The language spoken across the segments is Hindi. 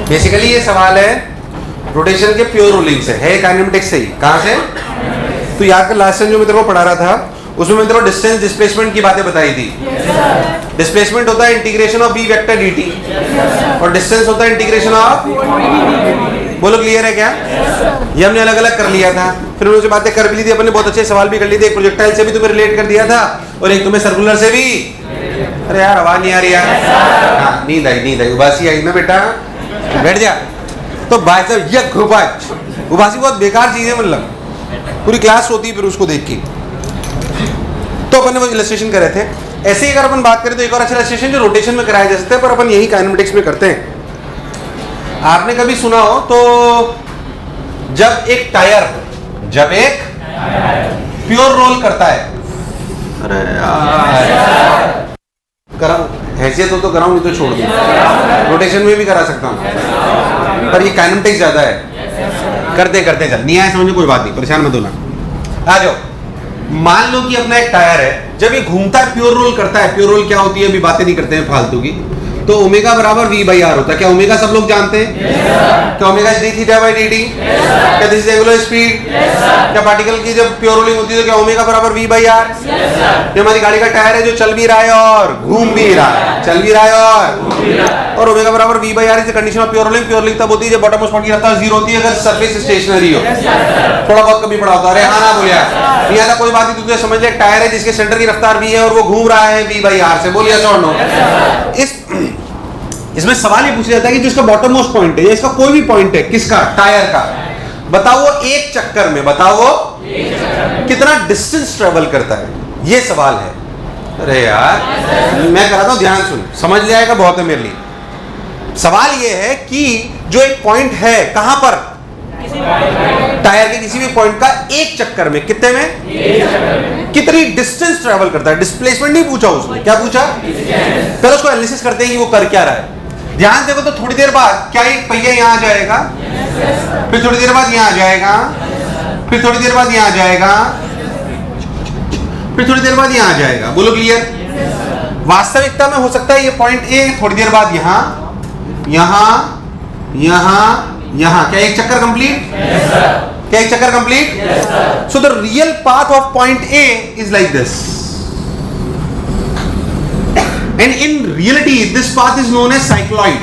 बेसिकली ये सवाल है रोटेशन के प्योर रूलिंग से, है काइनेमेटिक्स से ही। कहाँ से? तो याद कर लास्ट टाइम जो मैं तेरे को पढ़ा रहा था उसमें मैं तेरे को डिस्टेंस डिस्प्लेसमेंट की बातें बताई थी। डिस्प्लेसमेंट होता है integration of B vector dt और डिस्टेंस होता है इंटीग्रेशन ऑफ, बोलो क्लियर है क्या? ये हमने अलग अलग कर लिया था, फिर उनसे बातें कर भी ली थी अपने, बहुत अच्छे सवाल भी कर लिए थे। एक प्रोजेक्टाइल से भी तुम्हें रिलेट कर दिया था और एक तुम्हें सर्कुलर से भी। अरे यार आवाज नहीं आ रही यार। हाँ, नींद आई उबासी आई ना बेटा, बैठ जा। तो भाई साहब ये उबासी बहुत बेकार चीज है, मतलब पूरी क्लास होती है फिर उसको देख के। तो अपन ने वो इलस्ट्रेशन करे थे। ऐसे ही अगर अपन बात करें तो एक और अच्छा इलस्ट्रेशन जो रोटेशन में कराया जा सकता है, पर अपन यही काइनेमेटिक्स में करते हैं। आपने कभी सुना हो तो जब एक टायर प्योर रोल करता है, अरे यार कराऊं, हैसियत हो तो कराऊं, नहीं तो छोड़ दूं। रोटेशन में भी करा सकता हूं, पर ये काइनेमेटिक्स ज्यादा है। करते चल, नहीं आया समझ में कोई बात नहीं, परेशान मत होना। आ जाओ, मान लो कि अपना एक टायर है, जब ये घूमता है प्योर रोल करता है। प्योर रोल क्या होती है अभी बातें नहीं करते हैं फालतू की। तो ओमेगा बराबर v बाई आर होता है। क्या ओमेगा सब लोग जानते हैं? क्या omega D theta by dt? क्या दिस इज एंगुलर स्पीड? क्या पार्टिकल की जब प्योर रोलिंग होती है तो क्या ओमेगा बराबर v बाई आर? ये हमारी गाड़ी का टायर है जो चल भी रहा है और घूम भी रहा है, चल भी रहा है और ओमेगा बराबर v by R is the condition of pure rolling. Pure rolling तब होती है जब बॉटम मोस्ट पॉइंट की रफ्तार 0 होती है, अगर सरफेस स्टेशनरी हो। थोड़ा बहुत कभी पढ़ा होता है। अरे हाँ ना बोलिया, नहीं आता कोई बात नहीं, तुझे समझ ले। टायर है जिसके सेंटर की रफ्तार v है और वो घूम रहा है v बाई आर से। बोलिए सो नो। इसमें सवाल ये पूछा जाता है कि जिसका बॉटम मोस्ट पॉइंट है या इसका कोई भी पॉइंट है, किसका? टायर का, बताओ वो एक चक्कर में कितना डिस्टेंस ट्रेवल करता है, ये सवाल है। अरे यार मैं कराता हूं, ध्यान सुन, समझ ले आएगा, बहुत है मेरे लिए। सवाल ये है कि जो एक पॉइंट है कहां पर, टायर के किसी भी पॉइंट का एक चक्कर में कितने में कितनी डिस्टेंस ट्रेवल करता है। डिस्प्लेसमेंट नहीं पूछा उसने, क्या पूछा? पहले उसको एनालिसिस करते हैं कि वो कर क्या रहा है। ध्यान देखो तो थोड़ी देर बाद क्या एक पहिया यहां आ जाएगा, फिर थोड़ी देर बाद यहां आ जाएगा, फिर थोड़ी देर बाद यहां आ जाएगा, फिर थोड़ी देर बाद यहां आ जाएगा। बोलो क्लियर? वास्तविकता में हो सकता है ये पॉइंट ए थोड़ी देर बाद यहां क्या एक चक्कर कंप्लीट? क्या एक चक्कर complete? So the real path of point A is like this, and in reality this path is known as cycloid.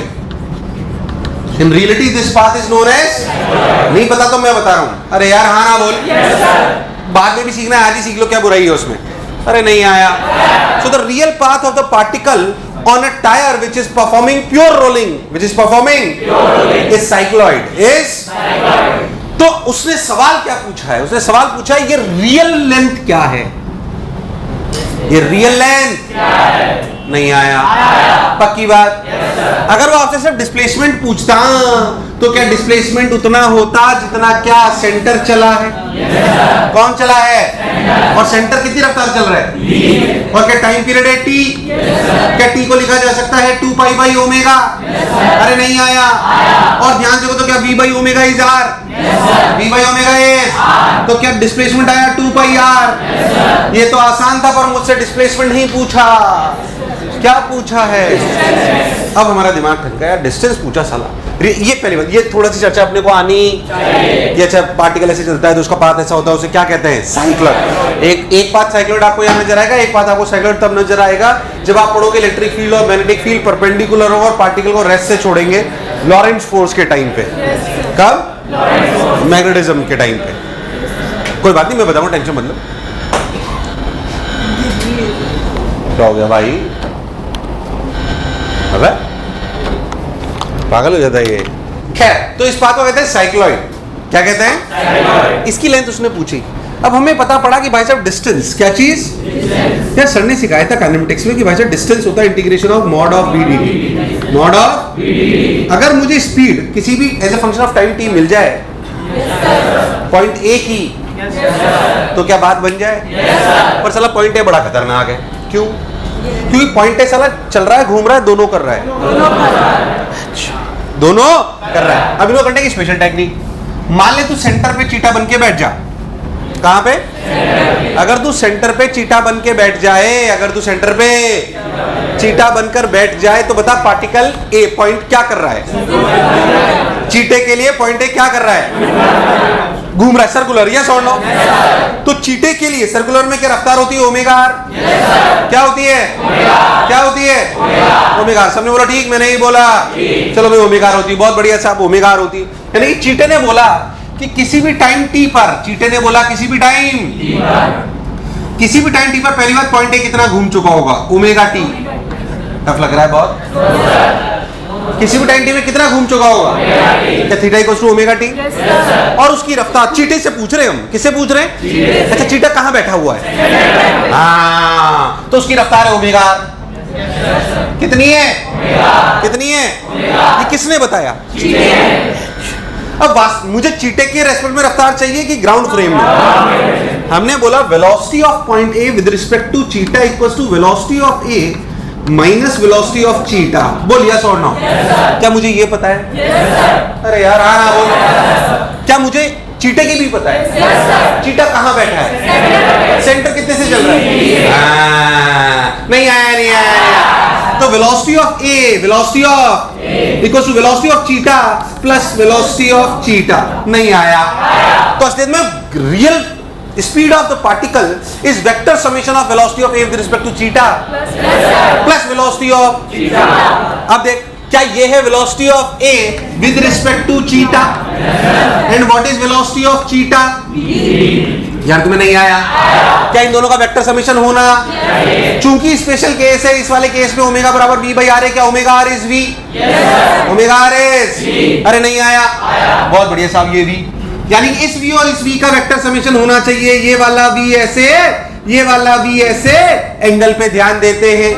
In reality this path is known as, नहीं पता तो मैं बता रहा हूं। अरे यार हाँ ना बोल, बाद में भी सीखना है, आज ही सीख लो, क्या बुराई है उसमें? अरे नहीं आया। So the real path of the particle on a tire which is performing pure rolling is cycloid. तो उसने सवाल क्या पूछा है? उसने सवाल पूछा है ये रियल लेंथ क्या है, ये रियल लेंथ क्या है? नहीं आया। पक्की बात? अगर वो आपसे सिर्फ डिस्प्लेसमेंट पूछता तो क्या डिस्प्लेसमेंट उतना होता जितना क्या सेंटर चला है? कौन चला है? और सेंटर कितनी रफ्तार चल रहा है? और क्या टाइम पीरियड है t? क्या t को लिखा जा सकता है 2 पाई बाई ओमेगा? अरे नहीं आया। और ध्यान देखो तो क्या v by omega is r? v by omega is, तो क्या डिस्प्लेसमेंट आया 2 पाई r? ये तो आसान था, पर मुझसे डिस्प्लेसमेंट नहीं पूछा। क्या पूछा है? अब हमारा दिमाग ठन गया, डिस्टेंस पूछा साला। ये पहली बात, ये थोड़ा सी चर्चा अपने को आनी चाहिए। अच्छा पार्टिकल ऐसे चलता है तो उसका पाथ ऐसा होता है, उसे क्या कहते हैं? साइक्लॉइड। एक पाथ साइक्लॉइड आपको यहाँ नजर आएगा, एक पाथ आपको साइक्लॉइड तब नजर आएगा जब आप पढ़ोगे इलेक्ट्रिक फील्ड और मैग्नेटिक फील्ड परपेंडिकुलर होगा और पार्टिकल को रेस्ट से छोड़ेंगे लॉरेंट्ज फोर्स के टाइम पे। कब? मैग्नेटिज्म के टाइम पे। कोई बात नहीं, मैं बताऊंगा, टेंशन मतलब। क्या हो गया भाई? अबे पागल हो जाता है ये। खैर, तो इस बात को कहते हैं साइक्लॉइड। क्या कहते हैं? इसकी लेंथ उसने पूछी। अब हमें पता पड़ा कि भाई साहब डिस्टेंस क्या चीज? यार सर ने सिखाया था काइनेमेटिक्स में कि भाई साहब डिस्टेंस होता है integration of mod of v dt। Mod of, अगर मुझे स्पीड किसी भी as a function of time t मिल जाए पॉइंट ए की, तो क्या बात बन जाए? पर साला पॉइंट ए बड़ा खतरनाक है। क्यों? क्योंकि पॉइंट ए साला चल रहा है, घूम रहा है, दोनों कर रहा है, दोनों कर रहा है। अब इनको करने की स्पेशल टेक्निक, मान ले तू सेंटर पे चीटा बन के बैठ जा। कहां पे? अगर तू सेंटर पे चीटा बन के बैठ जाए, अगर तू सेंटर पे चीटा बनकर बैठ जाए तो बता पार्टिकल ए पॉइंट क्या कर रहा है? चीटे के लिए पॉइंट ए क्या कर रहा है? घूम रहा है, सर्कुलर। यस और नो? तो चीटे के लिए सर्कुलर में क्या रफ्तार होती है? Omega R. क्या होती है? क्या होती है? Omega R. सबने बोला ठीक, मैंने ही बोला। चलो भाई ओमेगा आर होती है, बहुत बढ़िया साहब, ओमेगा आर होती है। यानी कि चीटे ने बोला कि किसी भी टाइम टी पर, चीटे ने बोला किसी भी टाइम टी पर पहली बार पॉइंट ए कितना घूम चुका होगा? Omega T. टफ लग रहा है बहुत? किसी भी टाइम टी में कितना घूम चुका होगा? क्या theta equals to omega T? और उसकी रफ्तार चीटे से पूछ रहे हैं हम। किससे पूछ रहे हैं? अच्छा, चीटा कहाँ बैठा हुआ है? हाँ, तो उसकी रफ्तार है ओमेगा आर। कितनी है? कितनी है? ये किसने बताया? अब मुझे चीटे के रेस्पेक्ट में रफ्तार चाहिए कि ग्राउंड फ्रेम में? हमने बोला velocity of point A with respect to cheetah equals to velocity of A minus velocity of cheetah. बोल यस और नो? क्या मुझे ये पता है? अरे यार हाँ ना बोल। क्या मुझे चीटे की भी पता है? चीटा कहाँ बैठा है? सेंटर कितने से चल रहा है? नहीं आया। तो velocity of A, velocity of equals to velocity of cheetah plus velocity of cheetah. नहीं आया। तो असलियत में real speed of the particle is vector summation of velocity of a with respect to theta plus velocity of theta. अब देख, क्या ये है velocity of a with respect to theta and what is velocity of theta? यार तुम्हें नहीं आया? क्या इन दोनों का वेक्टर समेशन होना? चूंकि स्पेशल केस है, इस वाले केस में ओमेगा बराबर v बाई आर है। क्या omega R is v? Omega R is? अरे नहीं आया। बहुत बढ़िया साहब, ये v यानी इस v और इस v का वेक्टर समेशन होना चाहिए। ये वाला v ऐसे, ये वाला v ऐसे, एंगल पे ध्यान देते हैं।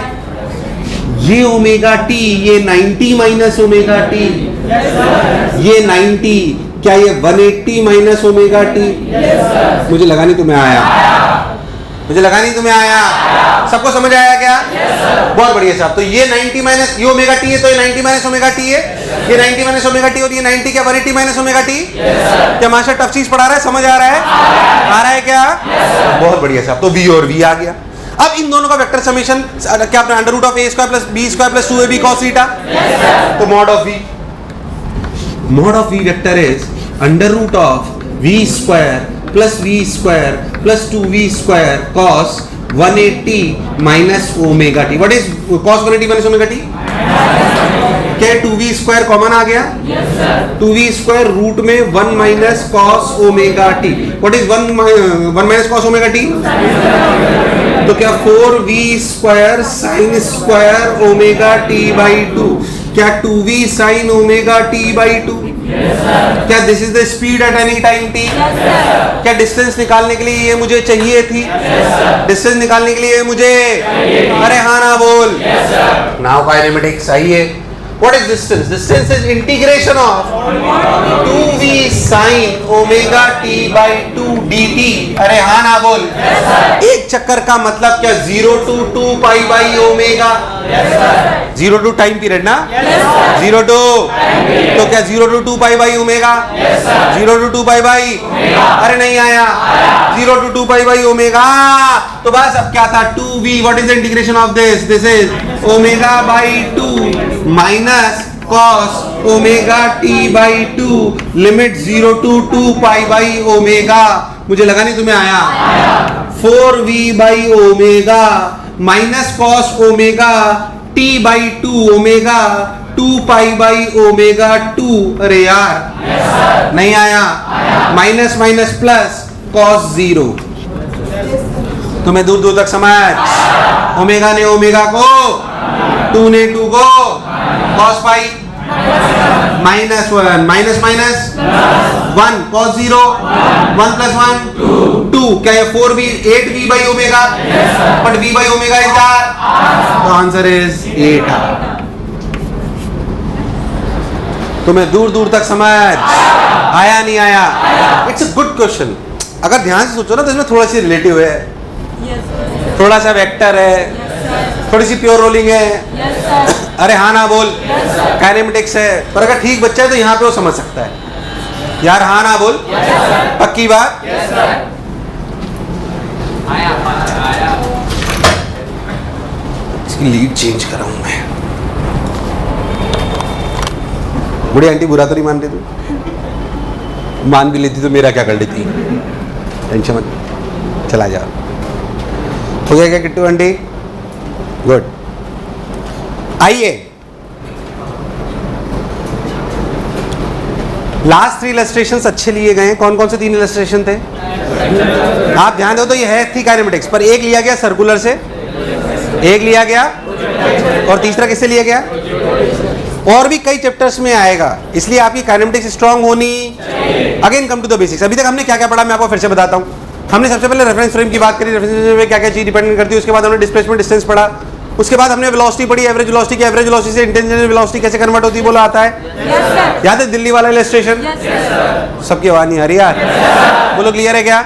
ये ओमेगा t, ये 90 माइनस ओमेगा t, ये 90, क्या ये 180 माइनस ओमेगा t? मुझे लगा नहीं तुम्हें आया, मुझे लगा नहीं तुम्हें आया। सबको समझ आया क्या? बहुत बढ़िया साहब। तो ये 90 माइनस, ये ओमेगा टी है तो ये 90 माइनस ओमेगा टी है, ये 90 माइनस ओमेगा टी और ये 90 क्या 180 माइनस ओमेगा टी? क्या मास्टर टफ चीज पढ़ा रहा है? समझ आ रहा है? आ रहा है क्या? बहुत बढ़िया साहब। तो v और v आ गया। अब इन दोनों का वेक्टर समेशन क्या आपने under root of A square plus B square plus 2ab cos theta. तो mod of v vector is under root of v square plus 2v square cos 180 minus omega T. What is cos 180 minus omega T? क्या 2v स्क्वायर कॉमन आ गया? 2v स्क्वायर रूट में 1 minus cos omega T. What is 1 minus cos omega T? तो क्या 4v square sine square omega T by 2। क्या 2v sine omega T by 2? क्या this is the speed at any time t? क्या डिस्टेंस निकालने के लिए ये मुझे चाहिए थी? डिस्टेंस निकालने के लिए मुझे, अरे हाँ ना बोल। नाउ काइनेमेटिक्स सही है। What is distance? Distance is integration of 2v sin omega t by 2 dt. अरे हाँ ना बोल। एक चक्कर का मतलब क्या 0 to 2 pi by omega। 0 to time period ना? 0 to, तो क्या 0 to 2 pi by omega? 0 to 2 pi by, अरे नहीं आया। 0 to 2 pi by omega। तो बस अब क्या था 2v, what is the integration of this? This is omega by 2 minus cos omega t by 2 limit 0 to 2 pi by omega। मुझे लगा नहीं तुम्हें आया। 4v by omega minus cos omega t by 2 omega 2 pi by omega 2। अरे यार नहीं आया। Minus minus plus cos 0। तुम्हें दूर दूर तक समझ। ओमेगा ने ओमेगा को, 2 ने 2 को, cos pi minus 1 minus minus 1 cos 0 1 plus 1 2। क्या है 4v 8v by omega, but v by omega is r, तो आंसर इज 8r। तुम्हें दूर दूर तक समझ आया नहीं आया? It's a good question. अगर ध्यान से सोचो ना तो इसमें थोड़ा सी रिलेटिव है, थोड़ा सा वेक्टर है, थोड़ी सी प्योर रोलिंग है। अरे हाँ ना बोल। काइनेमेटिक्स है, पर अगर ठीक बच्चा है तो यहाँ पे वो समझ सकता है। यार हाँ ना बोल। पक्की बात? इसकी लीड चेंज कर रहा हूं मैं। बूढ़ी आंटी बुरा तो नहीं मान रही, तू मान भी लेती तो मेरा क्या कर लेती, टेंशन मत, चला जा। हो गया क्या किट्टू आंटी? गुड। आइए लास्ट 3 इलस्ट्रेशंस अच्छे लिए गए हैं। कौन कौन से 3 इलस्ट्रेशन थे? आप ध्यान दो तो ये है थी काइनेमेटिक्स, पर एक लिया गया सर्कुलर से, एक लिया गया और तीसरा किससे लिया गया? और भी कई चैप्टर्स में आएगा, इसलिए आपकी काइनेमेटिक्स स्ट्रांग होनी। Again come to the basics. अभी तक हमने क्या क्या पढ़ा मैं आपको फिर से बताता हूँ। हमने सबसे पहले रेफरेंस फ्रेम की बात करी, रेफरेंस फ्रेम में क्या क्या चीज डिपेंड करती है। उसके बाद हमने डिस्प्लेसमेंट डिस्टेंस पढ़ा। उसके बाद हमने वेलोसिटी पढ़ी, एवरेज वेलोसिटी की। एवरेज वेलोसिटी से इंटेंजेंट वेलोसिटी कैसे कन्वर्ट होती है बोला आता है। याद है दिल्ली वाला इलस्ट्रेशन? सबकी आवाज नहीं आ रही यार, बोलो क्लियर है क्या?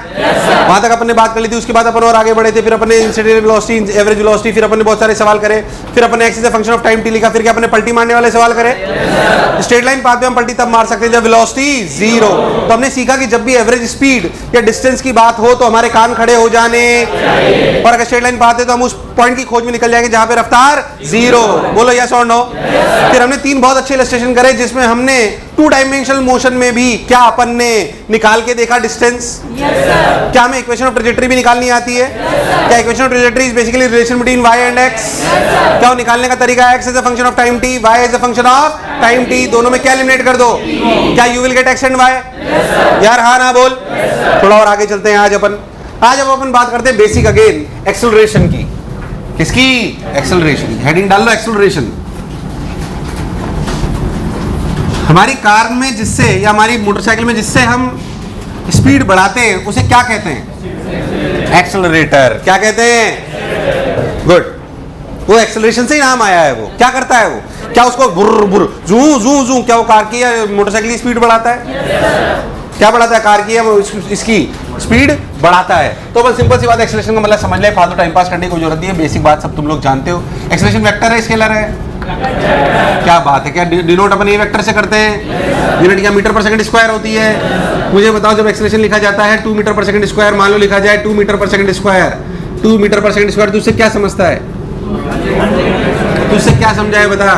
वहां तक अपन ने बात कर ली थी। उसके बाद अपन और आगे बढ़े थे, फिर अपने इंस्टेंटेनियस वेलोसिटी, एवरेज वेलोसिटी, फिर अपन ने बहुत सारे सवाल करे। फिर अपने x is a function of time T लिखा। फिर क्या अपने पलटी मारने वाले सवाल करे। स्ट्रेट लाइन पाथ में हम पलटी तब मार सकते हैं जब वेलोसिटी 0। तो हमने सीखा कि जब भी एवरेज स्पीड या डिस्टेंस की बात हो तो हमारे कान खड़े हो जाने, और अगर स्ट्रेट लाइन पाथ है तो हम उस पॉइंट की खोज में निकल जाएंगे जहां पे रफ्तार 0। बोलो यस और नो। फिर हमने 3 बहुत अच्छे इलस्ट्रेशन करे जिसमें हमने 2 डायमेंशनल मोशन में भी क्या अपन ने निकाल के देखा डिस्टेंस। क्या हमें इक्वेशन ऑफ ट्रैजेक्टरी भी निकालनी आती है? क्या equation of trajectory is basically relation between y and x। क्या वो निकालने का तरीका है? x is a function of time t, y is a function of time t। दोनों में क्या एलिमिनेट कर दो? क्या you will gate x and y? यार हाँ ना बोल। थोड़ा और आगे चलते हैं। आज अब अपन बात करते हैं बेसिक अगेन एक्सेलरेशन की। किसकी? एक्सेलरेशन। हेडिंग डाल लो एक्सेलरेशन। हमारी कार में जिससे या हमारी मोटरसाइकिल में जिससे हम स्पीड बढ़ाते हैं उसे क्या कहते हैं? एक्सेलरेटर। क्या कहते हैं? गुड। वो एक्सेलरेशन से ही नाम आया है। वो क्या करता है? वो क्या उसको बुर बुर जू जू जू क्या वो कार की या मोटरसाइकिल की स्पीड बढ़ाता है? क्या बढ़ाता है? कार की या इसकी स्पीड बढ़ाता है। तो बस सिंपल सी बात, एक्सेलरेशन का मतलब समझ ले, फालतू टाइम पास करने की जरूरत नहीं है। बेसिक बात सब तुम लोग जानते हो। एक्सेलरेशन वेक्टर है, स्केलर है? क्या बात है। क्या डिनोट अपन ये वेक्टर से करते हैं? यूनिट या मीटर पर सेकंड स्क्वायर होती है। मुझे बताओ जब एक्सेलरेशन लिखा जाता है 2 मीटर पर सेकंड स्क्वायर, मान लो लिखा जाए 2 मीटर पर सेकंड स्क्वायर, 2 मीटर पर सेकंड स्क्वायर, तो उससे क्या समझता है? तो उससे क्या समझा है बता?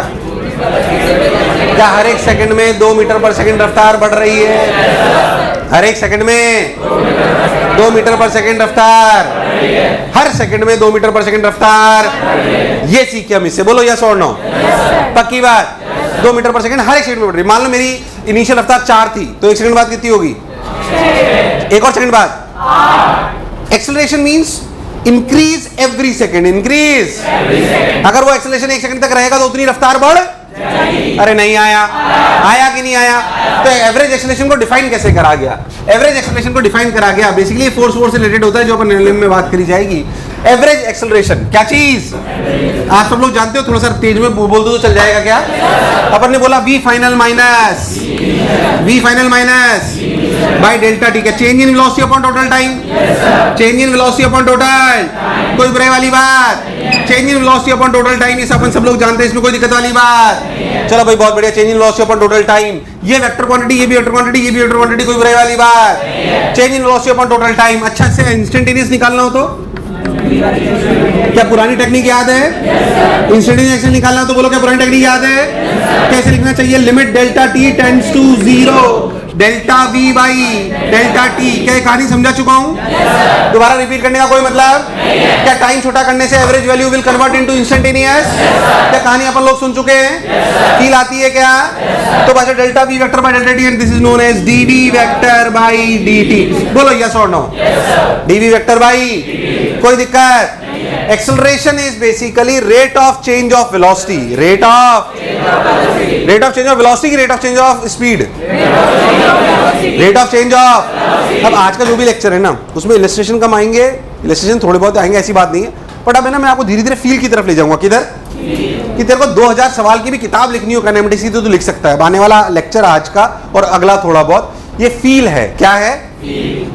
क्या हर एक सेकंड में 2 मीटर पर सेकंड रफ्तार बढ़ रही है? हर एक सेकंड में 2 मीटर पर सेकंड रफ्तार, हर सेकंड में 2 मीटर पर सेकंड रफ्तार। ये सीखे हम इससे। बोलो यस और नो। पक्की बात। 2 मीटर पर सेकंड हर एक सेकंड में बढ़ रही। मान लो मेरी इनिशियल रफ्तार 4 थी तो 1 सेकंड बाद कितनी होगी? 1 और सेकंड बाद। Acceleration means increase every second. Increase. अगर वो एक्सेलरेशन 1 सेकंड तक रहेगा तो उतनी रफ्तार बढ़। अरे नहीं आया कि नहीं आया? तो एवरेज एक्सेलरेशन को डिफाइन कैसे करा गया? एवरेज एक्सेलरेशन को डिफाइन करा गया बेसिकली फोर्स से रिलेटेड होता है जो अपन एलएम में बात करी जाएगी। एवरेज एक्सेलरेशन क्या चीज? आप सब लोग जानते हो, थोड़ा सा तेज में बोल दो तो चल जाएगा क्या? अपन ने बोला v final minus by delta T. क्या change in velocity upon total time? Change in velocity upon total, कोई बुराई वाली बात? Change in velocity upon total time, ये अपन सब लोग जानते हैं, इसमें कोई दिक्कत वाली बात? चलो भाई बहुत बढ़िया। Change in velocity upon total time, ये वेक्टर क्वांटिटी, ये भी वेक्टर क्वांटिटी, ये भी वेक्टर क्वांटिटी, कोई बुराई वाली बात? Change in velocity upon total time. अच्छा से इंस्टेंटेनियस निकालना हो तो क्या पुरानी टेक्निक याद है? इंस्टेंटेनियस एक्शन निकालना हो तो बोलो क्या पुरानी टेक्निक याद है? कैसे लिखना चाहिए? Limit delta T tends to 0 delta V by delta T. क्या कहानी समझा चुका हूं? दोबारा रिपीट करने का कोई मतलब? क्या टाइम छोटा करने से average value will convert into instantaneous? क्या कहानी अपन लोग सुन चुके हैं? फील आती है क्या? तो बस delta V vector by delta T and this is known as DV vector by DT. बोलो यस और नो। डीवी वेक्टर बाय, कोई दिक्कत? Acceleration is basically rate of change of velocity. Rate of change of velocity की rate of change of speed, rate of change of. अब आज का जो भी लेक्चर है ना उसमें इलस्ट्रेशन कम आएंगे, इलस्ट्रेशन थोड़े बहुत आएंगे, ऐसी बात नहीं है। बट अब है ना मैं आपको धीरे धीरे फील की तरफ ले जाऊंगा। किधर? कि तेरे को 2000 सवाल की भी किताब लिखनी हो काइनेमेटिक्स की तो तू लिख सकता है। आने वाला लेक्चर आज का और अगला थोड़ा बहुत ये फील है। क्या है?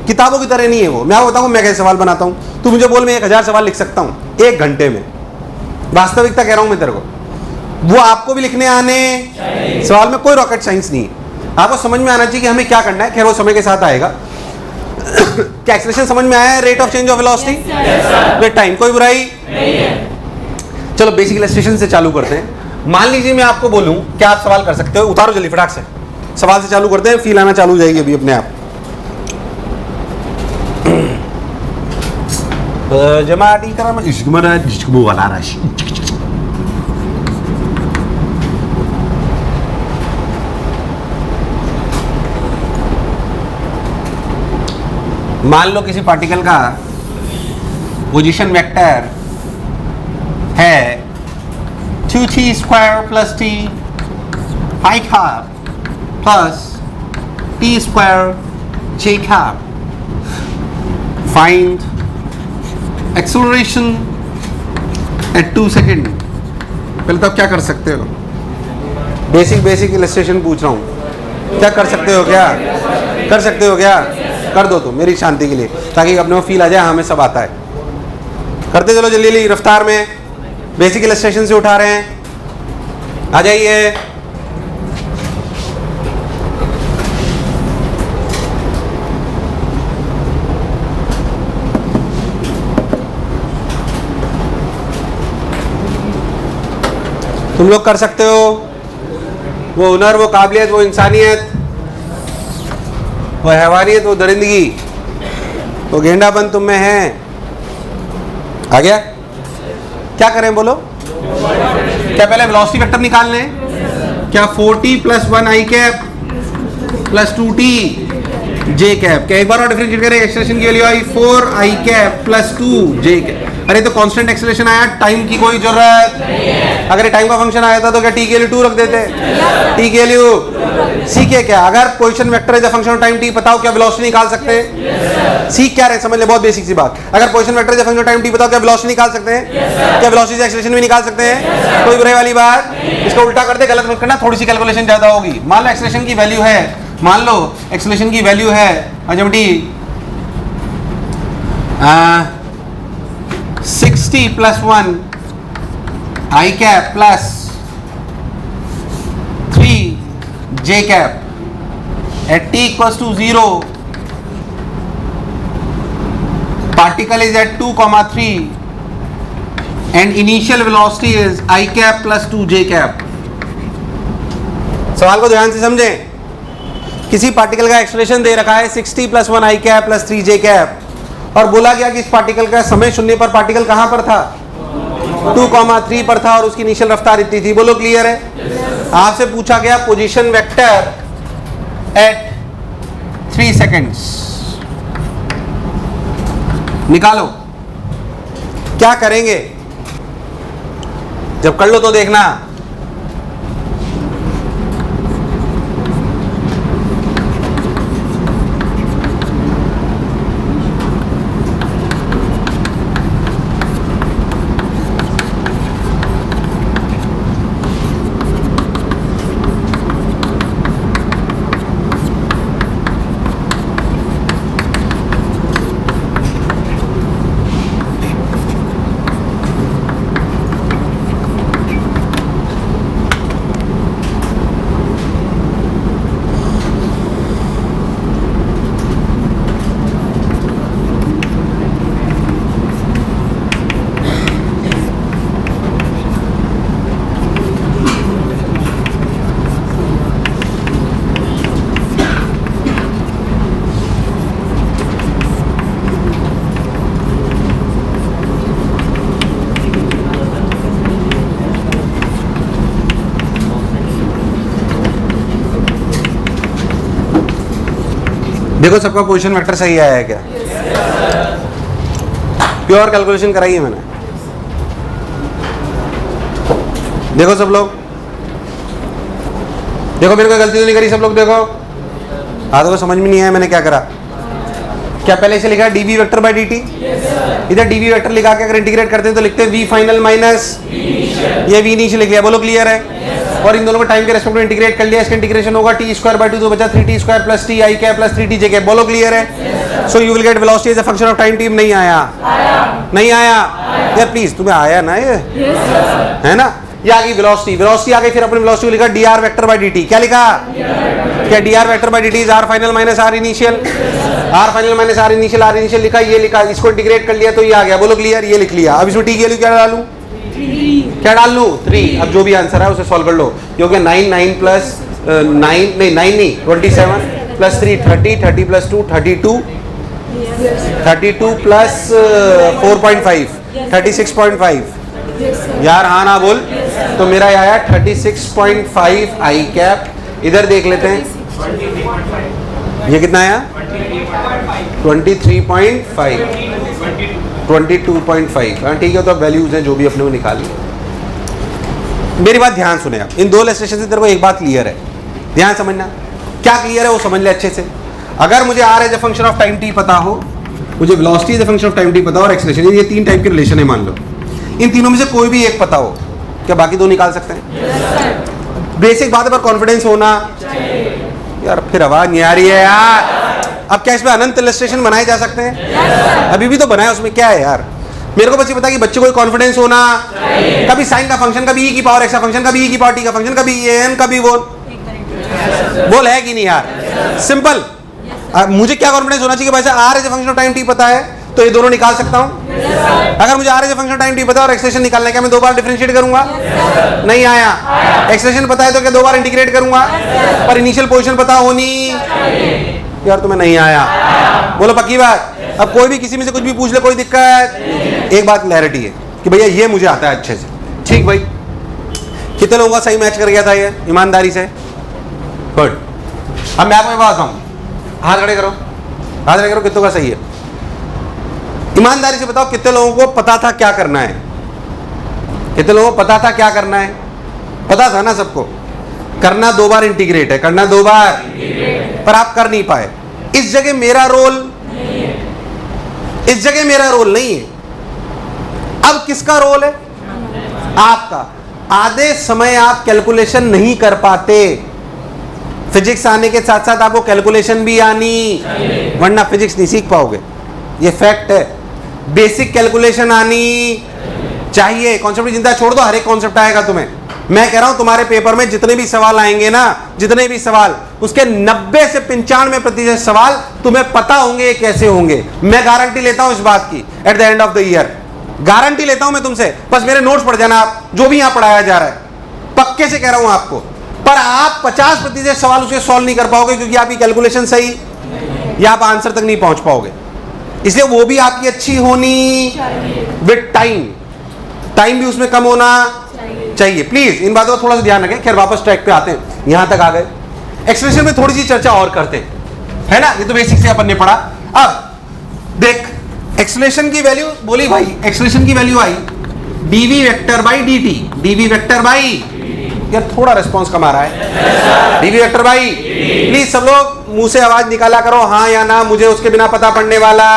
किताबों की तरह नहीं है वो। मैं आपको बताऊं मैं कैसे सवाल बनाता हूं। तू मुझे बोल मैं 1000 सवाल लिख सकता हूं 1 घंटे में। वास्तविकता कह रहा हूं मैं तेरे को, वो आपको भी लिखने आने सवाल में कोई रॉकेट साइंस नहीं है। आपको समझ में आना चाहिए कि हमें क्या करना है। खैर वो समय के साथ आएगा। क्या एक्सप्रेशन समझ में आया है? Rate of change of velocity, rate time, कोई बुराई? चलो बेसिक इलस्ट्रेशन से चालू करते हैं। मान लीजिए मैं आपको बोलूं, क्या आप सवाल कर सकते हो? उतारो जल्दी फटाक से, सवाल से चालू करते हैं, फील आना चालू हो जाएगी अभी अपने आप। जमाती करम इसमरा जिसको वाला राशि। मान लो किसी पार्टिकल का पोजीशन वेक्टर है 2t square plus t i cap plus t square j cap। Find acceleration at 2 second. पहले तो आप क्या कर सकते हो? बेसिक इलस्ट्रेशन पूछ रहा हूँ, क्या कर सकते हो? क्या कर सकते हो? क्या कर दो तो मेरी शांति के लिए, ताकि अपने को फील आ जाए हमें सब आता है। करते चलो जल्दी जल्दी रफ्तार में। बेसिक इलस्ट्रेशन से उठा रहे हैं, आ जाइए। तुम लोग कर सकते हो। वो हुनर, वो काबिलियत, वो इंसानियत, वो हैवानियत, वो दरिंदगी, वो गेंडापन तुम में है। आ गया? क्या करें बोलो? क्या पहले वेलोसिटी वेक्टर निकाल लें? क्या 4t plus 1 i cap plus 2t j cap? क्या एक बार और डिफरेंशिएट करें? एक्सेलरेशन की वैल्यू आई 4 i cap plus 2 j cap. अरे तो कांस्टेंट एक्सेलरेशन आया, टाइम की कोई जरूरत नहीं है। अगर टाइम का फंक्शन आया था तो क्या t की वैल्यू 2 रख देते? t की वैल्यू सीखे क्या? अगर position vector is a function of time t, बताओ क्या वेलोसिटी निकाल सकते हैं? सीख क्या रहे, समझ ले, बहुत बेसिक सी बात। अगर position vector is a function of time t, बताओ क्या वेलोसिटी निकाल सकते हैं? क्या वेलोसिटी से एक्सेलरेशन भी निकाल सकते हैं? कोई बुराई वाली बात? इसको उल्टा कर दे, गलत मत करना, थोड़ी सी कैलकुलेशन ज्यादा होगी। मान लो एक्सेलरेशन की वैल्यू है, मान लो एक्सेलरेशन की वैल्यू है अजमटी 60 plus 1 i cap plus 3 j cap at t equals to 0, particle is at 2,3 and initial velocity is i cap plus 2 j cap। सवाल को ध्यान से समझें। किसी पार्टिकल का एक्सेलरेशन दे रखा है 60 plus 1 i cap plus 3 j cap, और बोला गया कि इस पार्टिकल का समय शून्य पर पार्टिकल कहां पर था? 2,3 पर था और उसकी इनिशियल रफ्तार इतनी थी। बोलो क्लियर है? आपसे पूछा गया पोजीशन वेक्टर एट 3 सेकेंड्स, निकालो। क्या करेंगे? जब कर लो तो देखना। देखो सबका पोजीशन वेक्टर सही आया है क्या? प्योर कैलकुलेशन कराई है मैंने। देखो सब लोग, देखो मेरे को गलती तो नहीं करी सब लोग। देखो आधो को समझ में नहीं आया मैंने क्या करा। क्या पहले इसे लिखा है dv वेक्टर बाय dt? इधर dv वेक्टर लिखा के अगर इंटीग्रेट करते हैं तो लिखते हैं v फाइनल माइनस ये v इनिशियल लिख लिया। बोलो क्लियर है? और इन दोनों को टाइम के रेस्पेक्ट में इंटीग्रेट कर लिया। इसका इंटीग्रेशन होगा t स्क्वायर बाय 2 तो बचा 3t square plus t i cap plus 3t j cap. बोलो क्लियर है? So you will get velocity as a function of time t। नहीं आया? नहीं आया यार प्लीज, तुम्हें आया ना ये? है ना? ये आ गई वेलोसिटी। वेलोसिटी आ गई, फिर अपने वेलोसिटी को लिखा dr वेक्टर बाय dt। क्या लिखा? क्या dr vector by dt is r final minus r initial. r final minus r initial, r initial लिखा, ये लिखा, इसको इंटीग्रेट कर लिया तो ये आ गया। बोलो क्लियर? ये लिख लिया। अब इसमें t की वैल्यू क्या डालूं? क्या डाल लूँ 3, अब जो भी आंसर है उसे सॉल्व कर लो। ये हो गया 9 प्लस 27 प्लस 3 30 प्लस 2 32 प्लस 4.5 36.5 यार हाँ ना बोल। तो मेरा आया 36.5 आई कैप। इधर देख लेते हैं ये कितना आया 23.5 22.5। हाँ ठीक है, तो वैल्यूज हैं जो भी अपने को निकाली। मेरी बात ध्यान सुने आप, इन दो इलस्ट्रेशन से तेरे को एक बात क्लियर है, ध्यान समझना। क्या क्लियर है वो समझ ले अच्छे से। अगर मुझे r as a function of time t पता हो, मुझे velocity as a function of time t पता हो और एक्सेलरेशन, ये 3 टाइप के रिलेशन है मान लो, इन तीनों में से कोई भी एक पता हो, क्या बाकी दो निकाल सकते हैं? बेसिक बात है, पर कॉन्फिडेंस होना यार। फिर आवाज नहीं आ रही है यार। अब क्या इसमें अनंत इलस्ट्रेशन बनाए जा सकते हैं? अभी भी तो बनाया, उसमें क्या है यार? मेरे को बच्चे पता कि बच्चे को कॉन्फिडेंस होना, कभी साइन का फंक्शन, कभी e की पावर x का फंक्शन, कभी e की पावर t का फंक्शन, कभी an, कभी वो बोल है कि नहीं यार? सिंपल। मुझे क्या कॉन्फिडेंस होना चाहिए कि भाई साहब r as a function of time t पता है तो ये दोनों निकाल सकता हूं। अगर मुझे r as a function of time t पता है और एक्सप्रेशन निकालना है, क्या मैं 2 बार डिफरेंशिएट करूंगा? नहीं आया। एक्सप्रेशन पता है तो क्या 2 बार इंटीग्रेट करूंगा? पर इनिशियल पोजीशन पता होनी यार, तुम्हें नहीं आया। बोलो पक्की बात। अब कोई भी किसी में से कुछ भी पूछ ले, कोई दिक्कत? एक बात क्लैरिटी है कि भैया ये मुझे आता है अच्छे से। ठीक भाई, कितने लोगों का सही मैच कर गया था ये ईमानदारी से? गुड। अब मैं आपको बताता हूँ, हाथ खड़े करो, हाथ खड़े करो, कितनों का सही है? ईमानदारी से बताओ कितने लोगों को पता था क्या करना है? कितने लोगों को पता था क्या करना है? पता था ना सबको। करना 2 बार इंटीग्रेट है, करना 2 बार, पर आप कर नहीं पाए। इस जगह मेरा रोल, इस जगह मेरा रोल नहीं है। अब किसका रोल है? आपका। आधे समय आप कैलकुलेशन नहीं कर पाते, फिजिक्स आने के साथ साथ आपको कैलकुलेशन भी आनी, वरना फिजिक्स नहीं सीख पाओगे, ये फैक्ट है। बेसिक कैलकुलेशन आनी चाहिए। कॉन्सेप्ट की चिंता छोड़ दो, हर एक कॉन्सेप्ट आएगा तुम्हें। मैं कह रहा हूं तुम्हारे पेपर में जितने भी सवाल आएंगे ना, जितने भी सवाल, उसके 90 से 95% सवाल तुम्हें पता होंगे कैसे होंगे। मैं गारंटी लेता हूं इस बात की, at the end of the year guarantee लेता हूं मैं तुमसे। बस मेरे नोट्स पढ़ जाना आप, जो भी यहां पढ़ाया जा रहा है, पक्के से कह रहा हूं आपको। पर आप 50% सवाल उसे सॉल्व नहीं कर पाओगे, क्योंकि आपकी कैलकुलेशन सही या आप आंसर तक नहीं पहुंच पाओगे। इसलिए वो भी आपकी अच्छी होनी विद टाइम, टाइम भी उसमें कम होना चाहिए। प्लीज इन बातों का थोड़ा सा ध्यान रखें। खैर वापस ट्रैक पे आते हैं, यहां तक आ गए। एक्सप्रेशन में थोड़ी सी चर्चा और करते हैं, है ना? ये तो बेसिक से अपन ने पढ़ा। अब देख, एक्सेलरेशन की वैल्यू बोली भाई, एक्सेलरेशन की वैल्यू आई dv vector by dt, dv vector by, यार थोड़ा रिस्पांस कम आ रहा है, dv वेक्टर बाई। प्लीज सब लोग मुंह से आवाज निकाला करो, हाँ या ना। मुझे उसके बिना पता पड़ने वाला,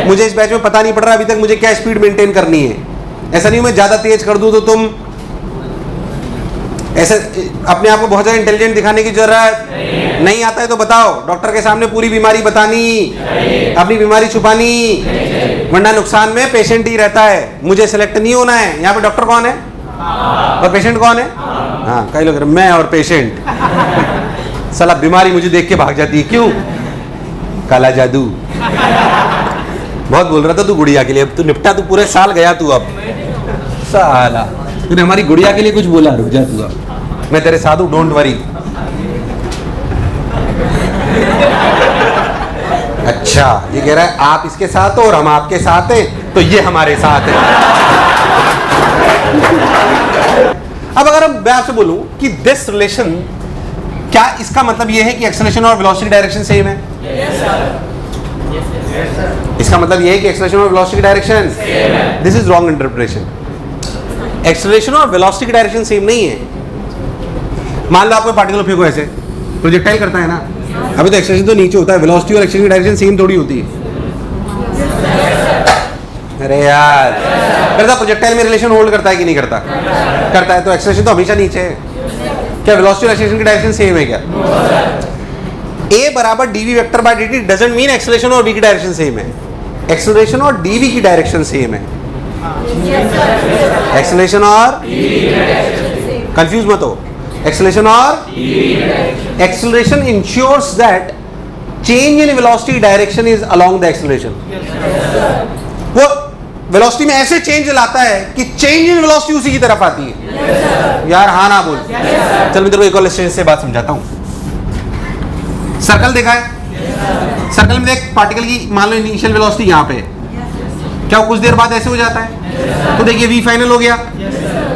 मुझे इस बैच में पता नहीं पड़ रहा अभी तक मुझे क्या स्पीड मेंटेन करनी है। ऐसा नहीं मैं ज्यादा तेज कर दूं तो तुम ऐसे अपने आप को बहुत ज्यादा इंटेलिजेंट दिखाने की जरूरत नहीं। आता है तो बताओ, डॉक्टर के सामने पूरी बीमारी बतानी, अपनी बीमारी छुपानी, वरना नुकसान में पेशेंट ही रहता है। मुझे सिलेक्ट नहीं होना है। यहाँ पे डॉक्टर कौन है और पेशेंट कौन है? हाँ, कई लोग मैं और पेशेंट। साला बीमारी मुझे देख के भाग जाती है, क्यों? काला जादू। बहुत बोल रहा था तू गुड़िया के लिए, अब तू निपटा, तू पूरे साल गया तू। अब साला तूने हमारी गुड़िया के लिए कुछ बोला, रुक जा तू, अब मैं तेरे साथ हूं, डोंट वरी। अच्छा, ये कह रहा है आप इसके साथ हो और हम आपके साथ हैं, तो ये हमारे साथ है। अब अगर मैं आपसे बोलूं कि दिस रिलेशन, क्या इसका मतलब यह है कि एक्सेलरेशन और वेलोसिटी डायरेक्शन सेम है? इसका मतलब यह है कि एक्सेलरेशन और velocity direction, this is wrong interpretation. Acceleration और वेलोसिटी की डायरेक्शन सेम नहीं है। मान लो आपको पार्टिकल फेंको, ऐसे प्रोजेक्टाइल करता है ना, अभी तो एक्सेलरेशन तो नीचे होता है, वेलोसिटी और एक्सेलरेशन की डायरेक्शन सेम थोड़ी होती है। अरे यार, करता प्रोजेक्टाइल में रिलेशन होल्ड करता है कि नहीं करता? करता है, तो एक्सेलरेशन तो हमेशा नीचे है। क्या वेलोसिटी और एक्सेलरेशन की डायरेक्शन सेम है क्या? A बराबर dv vector by dt doesn't mean acceleration और v की डायरेक्शन सेम है। एक्सेलरेशन और dv की डायरेक्शन सेम है। एक्सेलरेशन और कंफ्यूज मत हो। एक्सेलरेशन और acceleration ensures that change in velocity direction is along the acceleration. वो वेलोसिटी में ऐसे चेंज लाता है कि चेंज इन वेलोसिटी उसी की तरफ आती है। यार हाँ ना बोल। चल मैं तेरे को एक और इलस्ट्रेशन से बात समझाता हूँ। सर्कल देखा है? सर्कल में देख, पार्टिकल की मान लो इनिशियल वेलोसिटी यहाँ पे है, क्या कुछ देर बाद ऐसे हो जाता है? तो देखिए v फाइनल हो गया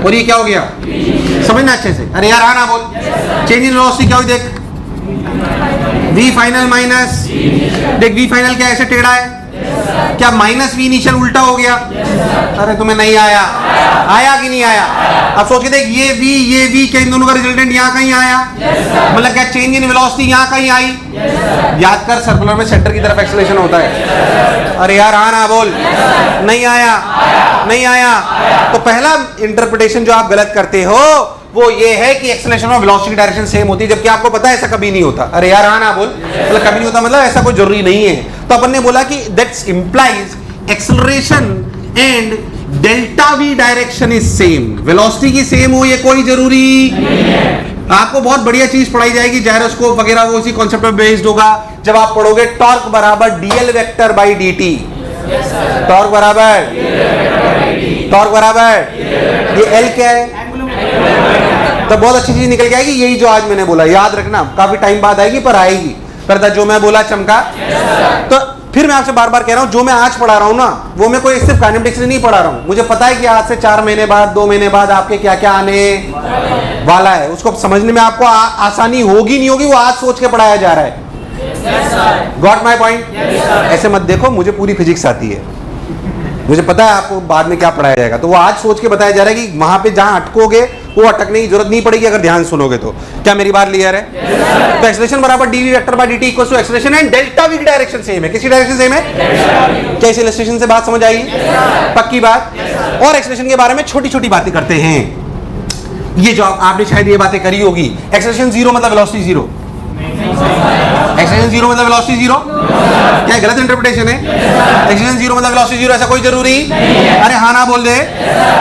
और ये क्या हो गया, समझना अच्छे से। अरे यार हाँ ना बोल। चेंज इन वेलोसिटी क्या हुई देख, v फाइनल माइनस, देख v फाइनल क्या ऐसे टेढ़ा है, क्या माइनस v इनिशियल उल्टा हो गया? अरे तुम्हें नहीं आया, आया कि नहीं आया? अब सोच के देख, ये v क्या इन दोनों का रिजल्टेंट यहाँ कहीं आया? मतलब क्या चेंज इन वेलोसिटी यहाँ कहीं आई? याद कर, सर्कुलर में सेंटर की तरफ एक्सेलरेशन होता है। अरे यार हाँ ना बोल। नहीं आया, नहीं आया। तो पहला इंटरप्रिटेशन जो आप गलत करते हो वो ये है कि एक्सेलरेशन और वेलोसिटी की डायरेक्शन सेम होती है, जबकि आपको पता है ऐसा कभी नहीं होता। अरे यार हाँ ना बोल। मतलब कभी नहीं होता मतलब ऐसा कोई जरूरी नहीं है। तो अपन ने बोला कि that's implies acceleration and delta we direction is same. Velocity की सेम हो ये कोई जरूरी नहीं है। आपको बहुत बढ़िया चीज पढ़ाई जाएगी, जायरोस्कोप वगैरह, वो इसी कॉन्सेप्ट पे बेस्ड होगा। जब आप पढ़ोगे टॉर्क बराबर DL vector by DT, torque बराबर ये एल क्या है, तो बहुत अच्छी चीज निकल के आएगी। यही जो आज मैंने बोला, याद रखना, काफी टाइम बाद आएगी पर आएगी। पर जो मैं बोला चमका। तो फिर मैं आपसे बार बार कह रहा हूं, जो मैं आज पढ़ा रहा हूं ना, वो मैं कोई सिर्फ काइनेमेटिक्स नहीं पढ़ा रहा हूं। मुझे पता है कि आज से 4 महीने बाद, 2 महीने बाद आपके क्या क्या आने वाला है। उसको समझने में आपको आसानी होगी नहीं होगी, वो आज सोच के पढ़ाया जा रहा है। Got my point? ऐसे मत देखो, मुझे पूरी फिजिक्स आती है, मुझे पता है आपको बाद में क्या पढ़ाया जाएगा। तो वो आज सोच के बताया जा रहा है कि वहां पे जहां अटकोगे वो अटकने की जरूरत नहीं पड़ेगी अगर ध्यान सुनोगे तो। क्या मेरी बात क्लियर है? तो एक्सेलरेशन बराबर dv vector by dt equals to acceleration and delta v की डायरेक्शन सेम है। किसकी डायरेक्शन सेम है? क्या इस इलस्ट्रेशन से बात समझ आई? पक्की बात। और एक्सेलरेशन के बारे में छोटी छोटी बातें करते हैं। ये जो आपने शायद ये बातें करी होगी, एक्सेलरेशन 0 मतलब वेलोसिटी 0, एक्सेलरेशन 0 मतलब वेलोसिटी 0, क्या गलत इंटरप्रिटेशन है? एक्सेलरेशन 0 मतलब वेलोसिटी 0 ऐसा कोई जरूरी? अरे हाँ ना बोल दे,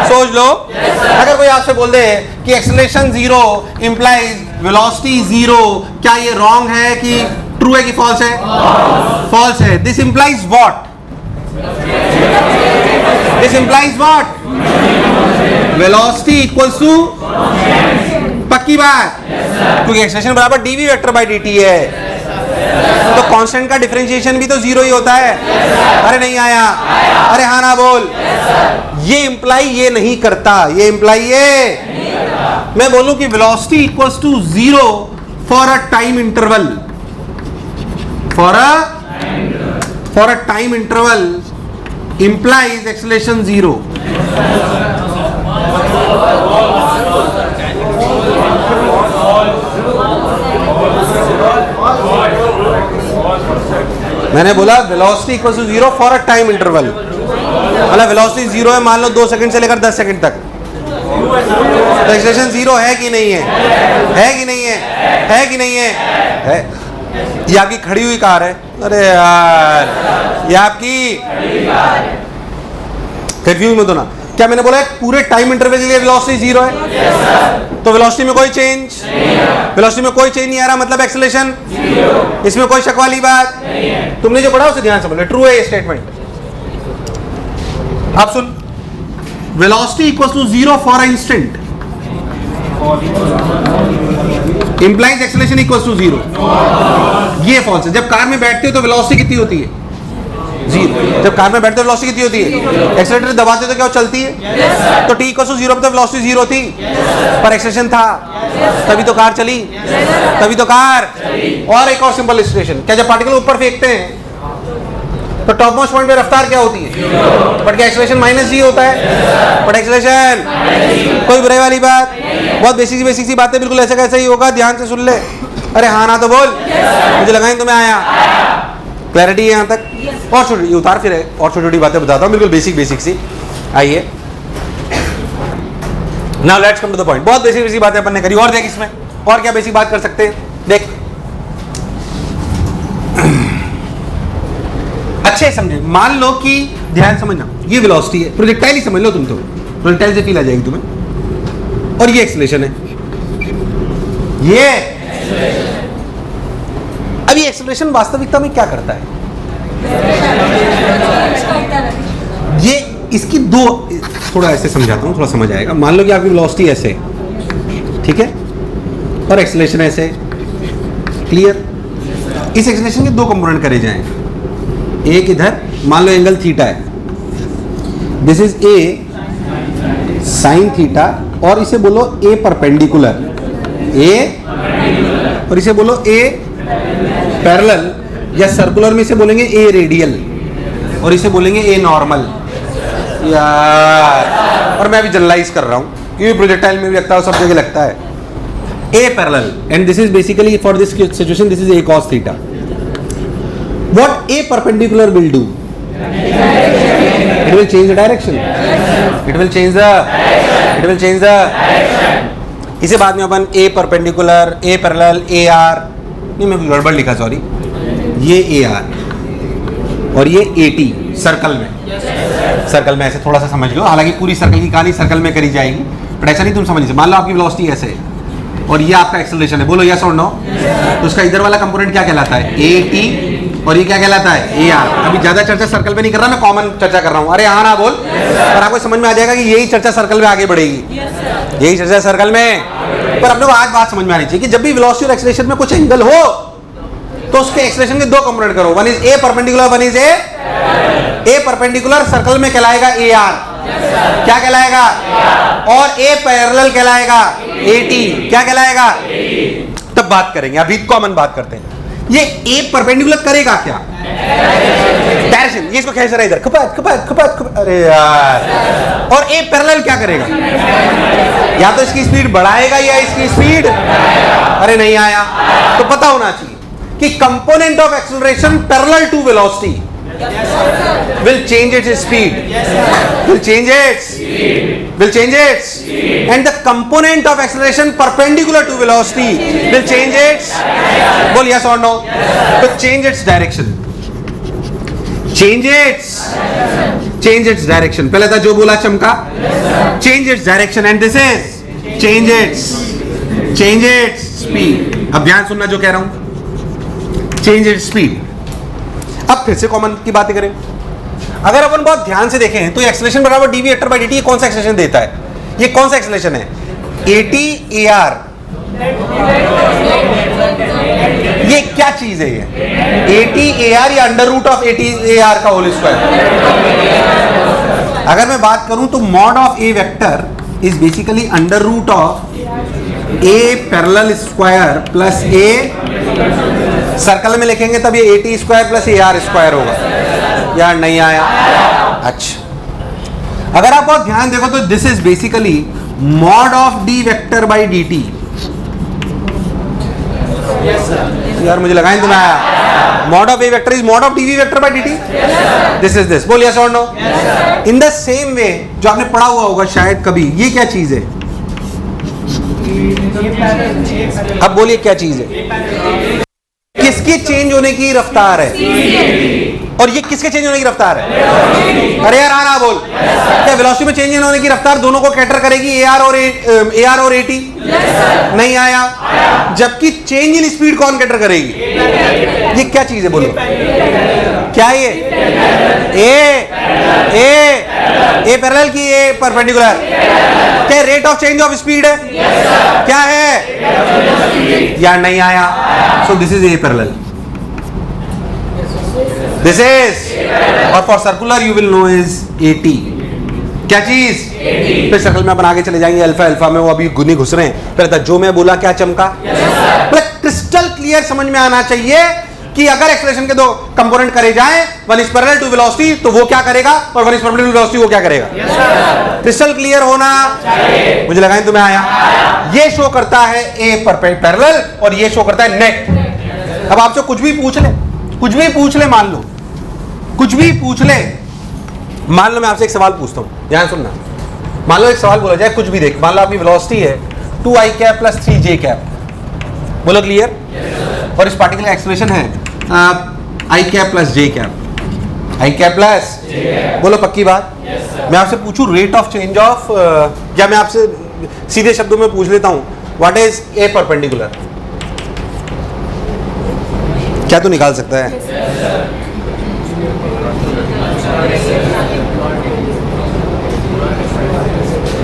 सोच लो। अगर कोई आपसे बोल दे कि एक्सेलरेशन 0 इंप्लाइज वेलोसिटी 0, क्या ये रॉन्ग है कि ट्रू है कि फॉल्स है? फॉल्स है। This implies what? This implies what? Velocity equals to, पक्की बात, क्योंकि एक्सेलरेशन बराबर dv वेक्टर बाय dt है, तो कांस्टेंट का डिफरेंशिएशन भी तो 0 ही होता है। अरे नहीं आया? अरे हाँ ना बोल। ये इंप्लाई ये नहीं करता, ये इंप्लाई ये मैं बोलूं कि velocity equals to 0 for a time interval, for a time interval implies acceleration 0। मैंने बोला velocity equals to 0 for a time interval, मतलब वेलोसिटी 0 है मान लो 2 सेकंड से लेकर 10 सेकंड तक, तो एक्सेलरेशन 0 है कि नहीं है? है कि नहीं है? है कि नहीं है? ये आपकी खड़ी हुई कार है। अरे यार, ये आपकी कंफ्यूज मत होना। क्या मैंने बोला है पूरे टाइम इंटरवल के लिए वेलोसिटी 0 है? तो वेलोसिटी में कोई चेंज, वेलोसिटी में कोई चेंज नहीं आ रहा, मतलब एक्सेलरेशन 0। इसमें कोई शक वाली बात नहीं है। तुमने जो पढ़ा उसे ध्यान समझ लो, ट्रू है ये स्टेटमेंट। अब सुन, velocity equals to 0 for a instant implies acceleration equals to 0। ये फॉल्स है। जब कार में बैठते हो तो वेलोसिटी कितनी होती है? 0। जब कार में बैठते हो वेलोसिटी कितनी होती है? एक्सेलरेटर दबाते तो क्या चलती है? तो t इक्वल्स टू 0 पे तो वेलोसिटी 0 थी, पर एक्सेलरेशन था, तभी तो कार चली, तभी तो कार। और एक और सिंपल इलस्ट्रेशन, क्या जब पार्टिकल ऊपर फेंकते हैं तो टॉप मोस्ट पॉइंट पे रफ्तार क्या होती है? बट क्या एक्सेलरेशन -g होता है? बट एक्सेलरेशन, कोई बुराई वाली बात, बहुत बेसिक सी बातें, बिल्कुल ऐसे कैसे ही होगा, ध्यान से सुन ले। अरे हाँ ना तो बोल, मुझे लगा ही तुम्हें आया। क्लैरिटी है यहाँ तक? और छोटी उतार फिर और छोटी छोटी बातें बताता हूँ, बिल्कुल बेसिक सी। आइए now let's come to the point. बहुत बेसिक बातें अपन ने करी, और देख इसमें और क्या बेसिक बात कर सकते हैं। देख अच्छे समझे, मान लो कि ध्यान समझना, ये वेलोसिटी है, प्रोजेक्टाइल ही समझ लो तुम, तो प्रोजेक्टाइल से फील आ जाएगी तुम्हें, और ये एक्सेलरेशन है, ये अब ये एक्सेलरेशन वास्तविकता में क्या करता है? ये इसकी दो, थोड़ा ऐसे समझाता हूँ, थोड़ा समझ आएगा। मान लो कि आपकी वेलोसिटी ऐसे, ठीक है, और एक्सेलरेशन ऐसे, क्लियर। इस एक्सेलरेशन के दो कंपोनेंट करे जाएं, एक इधर, मान लो एंगल थीटा है, this is A sine theta, और इसे बोलो ए परपेंडिकुलर, ए, और इसे बोलो ए पैरेलल, या सर्कुलर में इसे बोलेंगे ए रेडियल, और इसे बोलेंगे ए नॉर्मल। यार, और मैं भी जनरलाइज कर रहा हूं क्योंकि प्रोजेक्टाइल में भी लगता है, सब जगह लगता है। A parallel, and this is basically for this situation this is A cos theta. What A perpendicular will do? It will change the direction. It will change the इसे बाद में अपन A perpendicular, A parallel, A R, नहीं मैं गड़बड़ लिखा, सॉरी, ये ए आर और ये ए टी सर्कल में ऐसे थोड़ा सा समझ लो। हालांकि पूरी सर्कल की कहानी सर्कल में करी जाएगी, बट ऐसा नहीं तुम समझ लीजिए। मान लो आपकी वेलोसिटी ऐसे है और ये आपका एक्सेलरेशन है, बोलो यस और नो। तो उसका इधर वाला कंपोनेंट क्या कहलाता है? ए टी, और ये क्या कहलाता है? A R. अभी ज्यादा चर्चा सर्कल पे नहीं कर रहा, मैं कॉमन चर्चा कर रहा हूँ। अरे हाँ ना बोल, पर आपको समझ में आ जाएगा कि यही चर्चा सर्कल में आगे बढ़ेगी, यही चर्चा सर्कल में। पर अपने को आज बात समझ में आनी चाहिए कि जब भी वेलोसिटी और एक्सेलरेशन में कुछ एंगल हो तो उसके एक्सेलरेशन के दो कंपोनेंट करो, one is a perpendicular, one is a perpendicular circle में कहलाएगा ए आर, क्या कहलाएगा? और ए पैरेलल कहलाएगा ए टी, क्या कहलाएगा? तब बात करेंगे, अभी कॉमन बात करते हैं। ये ए परपेंडिकुलर करेगा क्या? डायरेक्शन, ये इसको खींच रहा है इधर, खपत, अरे यार। और ए पैरेलल क्या करेगा? या तो इसकी स्पीड बढ़ाएगा या इसकी स्पीड, अरे नहीं आया। तो पता होना चाहिए कि component of acceleration parallel to velocity will change its speed, will change its, and the component of acceleration perpendicular to velocity will change its, बोल yes or no, तो change its direction, change its direction। पहले था जो बोला चमका, change its direction, and this is change its speed। अब ध्यान सुनना जो कह रहा हूं, change its speed। अब फिर से कॉमन की बातें करें, अगर अपन बहुत ध्यान से देखें तो एक्सेलरेशन बराबर D V vector by D T, ये कौन सा एक्सेलरेशन देता है? ये कौन सा एक्सेलरेशन है? ए टी ए आर, ये क्या चीज है? ये ए टी ए आर या under root of A T A R का होल स्क्वायर। अगर मैं बात करूं तो mod of A vector is basically under root of A parallel square plus A, circle में लिखेंगे तब ये A T square plus A R square होगा। यार नहीं आया। अच्छा, अगर आप बहुत ध्यान देखो तो this is basically mod of D vector by D T. यार मुझे लगा तुम्हें आया। Mod of A vector is mod of D V vector by D T, this is this. बोल यस और no. In the same way जो आपने पढ़ा हुआ होगा शायद कभी, ये क्या चीज है? अब बोलिए क्या चीज है? किसकी चेंज होने की रफ्तार है? और ये किसके चेंज होने की रफ्तार है? अरे यार आना बोल, क्या वेलोसिटी में चेंज होने की रफ्तार दोनों को कैटर करेगी, ए आर और ए टी? नहीं आया। जबकि चेंज इन स्पीड कौन कैटर करेगी? ये क्या चीज है बोलो, क्या ये? ए पैरेलल की ए परपेंडिकुलर, क्या rate of change of speed है? क्या है? या नहीं आया। So this is A parallel, this is, और for circular you will know is A T. क्या चीज? फिर सर्कल में अपन आगे चले जाएंगे, अल्फा अल्फा में वो अभी गुनी घुस रहे हैं। पहले जो मैं बोला क्या चमका? क्रिस्टल क्लियर समझ में आना चाहिए कि अगर एक्सेलरेशन के दो कंपोनेंट करे जाएं, one is parallel to velocity तो वो क्या करेगा, और one is perpendicular to velocity वो क्या करेगा। क्रिस्टल क्लियर होना चाहिए। मुझे लगा तुम्हें आया। ये शो करता है ए पैरेलल और ये शो करता है नेट। अब आपसे कुछ भी पूछ ले, मान लो कुछ भी पूछ ले, मान लो मैं आपसे एक सवाल पूछता हूं, ध्यान सुनना। मान लो एक सवाल बोला जाए, कुछ भी देख, मान लो आपकी वेलोसिटी है 2i cap plus 3j cap, बोलो क्लियर। और इस पार्टिकल का एक्सेलरेशन है i cap plus j cap, i cap plus, बोलो पक्की बात। मैं आपसे पूछूं रेट ऑफ चेंज ऑफ, या मैं आपसे सीधे शब्दों में पूछ लेता हूं, व्हाट इज ए परपेंडिकुलर? क्या तो निकाल सकता है?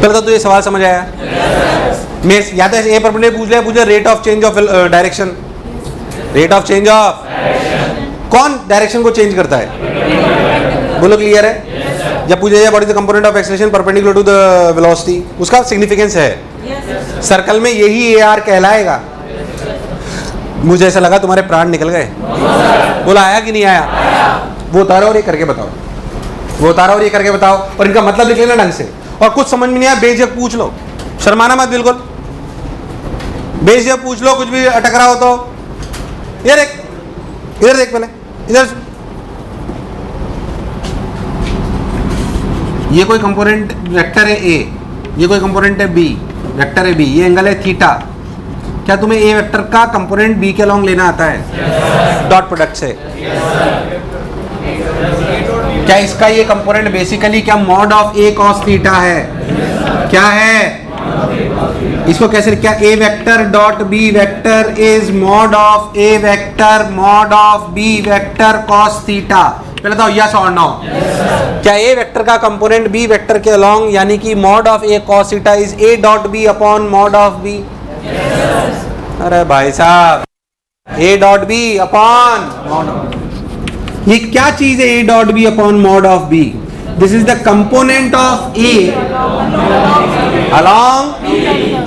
पहले तो ये सवाल समझ आया? मैं या तो ए परपेंडिकुलर पूछ लिया rate of change of direction, rate of change of कौन डायरेक्शन को चेंज करता है? बोलो क्लियर है? जब पूछा जाए what is the component of acceleration perpendicular to the velocity, उसका सिग्निफिकेंस है सर्कल में यही ए आर कहलाएगा। मुझे ऐसा लगा तुम्हारे प्राण निकल गए। बोला आया कि नहीं आया? वो उतारो और ये करके बताओ, वो उतारो और ये करके बताओ, और इनका मतलब लिख लेना ढंग से। और कुछ समझ में नहीं आया बेझिझक पूछ लो, शर्माना मत बिल्कुल, बेझिझक पूछ लो, कुछ भी अटक रहा हो तो। इधर देख, इधर देख, पहले इधर। ये कोई कंपोनेंट वेक्टर है ए, ये कोई कंपोनेंट है बी, वेक्टर है बी, ये एंगल है थीटा। क्या तुम्हें ए वेक्टर का कंपोनेंट बी के अलॉन्ग लेना आता है? डॉट प्रोडक्ट से। क्या इसका ये कंपोनेंट बेसिकली क्या mod of A cos theta है? क्या है? इसको कैसे, क्या A vector dot B vector is mod of A vector mod of B vector cos theta? पहले तो यस और नो। क्या ए वेक्टर का कंपोनेंट बी वेक्टर के अलॉन्ग यानी कि mod of A cos theta is A dot B upon mod of B? अरे भाई साहब, A dot B upon mod, ये क्या चीज है A dot B upon mod of B? This is the component of A along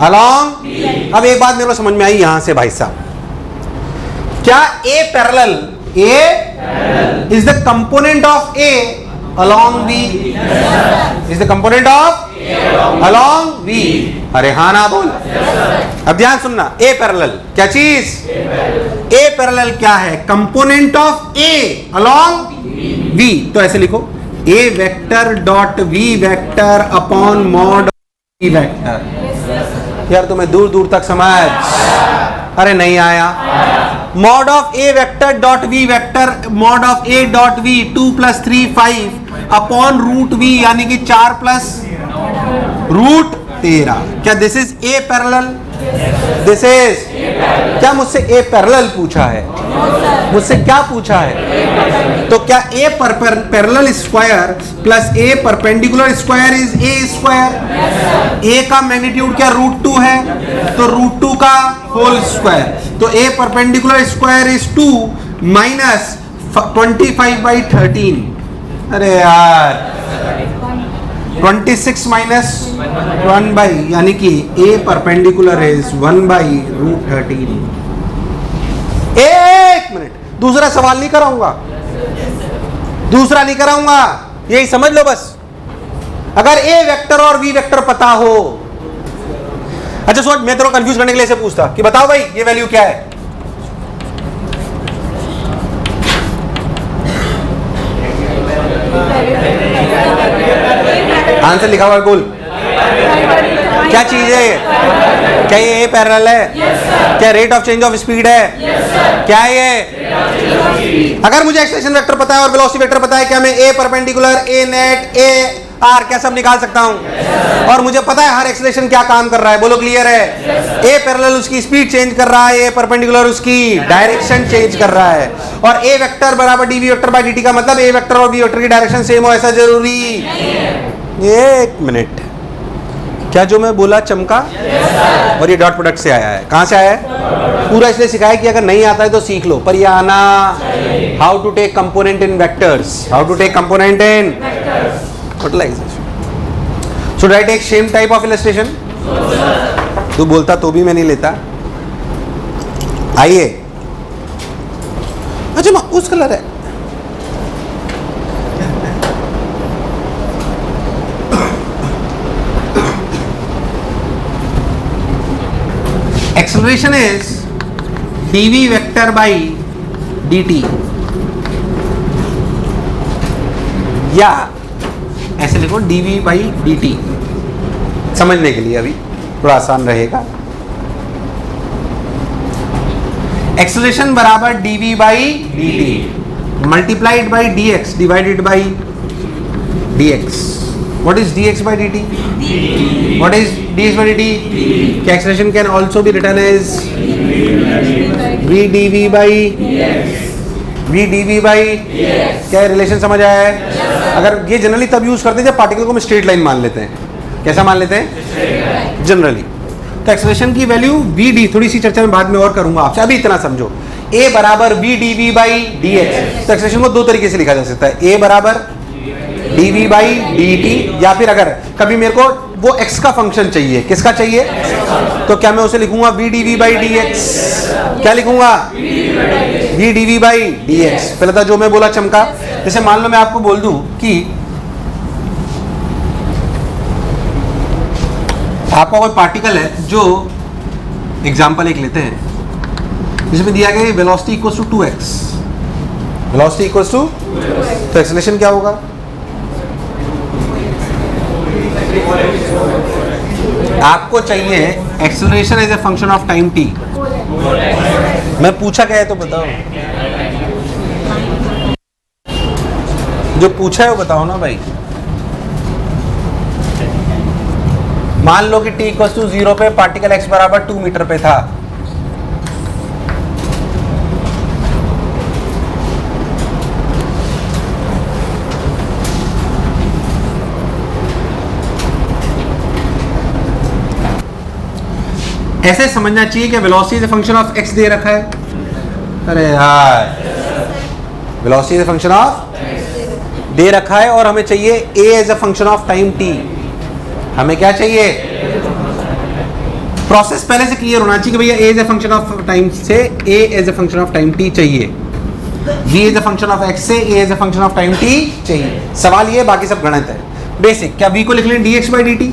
along. अब एक बात मेरे को समझ में आई यहां से भाई साहब, क्या A parallel, A is the component of A along B, is the component of along B? अरे हाँ ना बोल। अब ध्यान सुनना, A पैरेलल क्या चीज? A पैरेलल क्या है? Component of A along V। तो ऐसे लिखो A vector dot V vector upon mod B vector. यार तुम्हें दूर दूर तक समझ, अरे नहीं आया? Mod of A vector dot V vector mod of A dot V 2 + 3 5 अपॉन रूट वी यानी कि 4 + रूट 13। क्या this is A parallel? This is क्या मुझसे ए पैरेलल पूछा है? मुझसे क्या पूछा है? तो क्या A parallel square plus A perpendicular square is A square? A का मैग्नीट्यूड क्या √2 है, तो √2 का होल स्क्वायर। तो ए परपेंडिकुलर स्क्वायर इज 2 माइनस 25/13। अरे यार 26 माइनस 1 यानी कि ए परपेंडिकुलर इज 1/√13। एक मिनट, दूसरा सवाल नहीं कराऊंगा, दूसरा नहीं कराऊंगा, यही समझ लो बस। अगर ए वेक्टर और वी वेक्टर पता हो, अच्छा सोच, मैं तेरे को कंफ्यूज करने के लिए ऐसे पूछता कि बताओ भाई ये वैल्यू क्या है? आंसर लिखा हुआ है, बोल क्या चीज है ये? क्या ये ए पैरेलल है? क्या rate of change of speed है? क्या है ये? अगर मुझे एक्सेलरेशन वेक्टर पता है और वेलोसिटी वेक्टर पता है, क्या मैं A perpendicular, A net, A R क्या सब निकाल सकता हूं? और मुझे पता है हर एक्सेलरेशन क्या काम कर रहा है, बोलो क्लियर है? ए पैरेलल उसकी स्पीड चेंज कर रहा है, ए परपेंडिकुलर उसकी डायरेक्शन चेंज कर रहा है। और ए वेक्टर बराबर D V vector by D T का मतलब ए वेक्टर और वी वेक्टर की डायरेक्शन सेम हो, ऐसा जरूरी? एक मिनट, क्या जो मैं बोला चमका? और ये डॉट प्रोडक्ट से आया है। कहां से आया है? पूरा इसलिए सिखाया कि अगर नहीं आता है तो सीख लो, पर ये आना how to take component in vectors, how to take component in what should I take same type of illustration? तू बोलता तो भी मैं नहीं लेता। आइए, अच्छा उस कलर है, acceleration is dv vector by dt, या ऐसे लिखो dv by dt, समझने के लिए अभी थोड़ा आसान रहेगा। acceleration बराबर dv by dt multiplied by dx divided by dx. What is dx by dt? What is dx by dt? Acceleration can also be written as v dv by v dv by क्या रिलेशन समझ आया है? अगर ये जनरली तब यूज करते हैं जब पार्टिकल को हम स्ट्रेट लाइन मान लेते हैं, कैसा मान लेते हैं जनरली। तो एक्सेलरेशन की वैल्यू वी डी, थोड़ी सी चर्चा में बाद में और करूंगा आपसे, अभी इतना समझो। ए बराबर v d v by d x. तो एक्सेलरेशन को दो तरीके से लिखा जा सकता है, ए बराबर D v by D t, या फिर अगर कभी मेरे को वो एक्स का फंक्शन चाहिए, किसका चाहिए, तो क्या मैं उसे लिखूंगा v d v by d x. क्या लिखूंगा, v d v by d x. पहले था जो मैं बोला चमका। जैसे मान लो मैं आपको बोल दूं कि आपका कोई पार्टिकल है, जो एग्जांपल एक लेते हैं जिसमें दिया गया velocity equals to 2x, velocity equals to, तो एक्सेलरेशन क्या होगा, आपको चाहिए acceleration as a function of time t। मैं पूछा क्या है तो बताओ, जो पूछा है वो बताओ ना भाई। मान लो कि t इक्वल्स टू 0 पे पार्टिकल x बराबर 2 मीटर पे था, ऐसे समझना चाहिए कि velocity is a function of x दे रखा है। अरे यार, velocity is a function of दे रखा है और हमें चाहिए a as a function of time t। हमें क्या चाहिए, प्रोसेस पहले से क्लियर होना चाहिए कि भैया a as a function of time से a as a function of time t चाहिए, v as a function of x से a as a function of time t चाहिए। सवाल ये, बाकी सब गणित है बेसिक। क्या v को लिख लें dx बाई dt,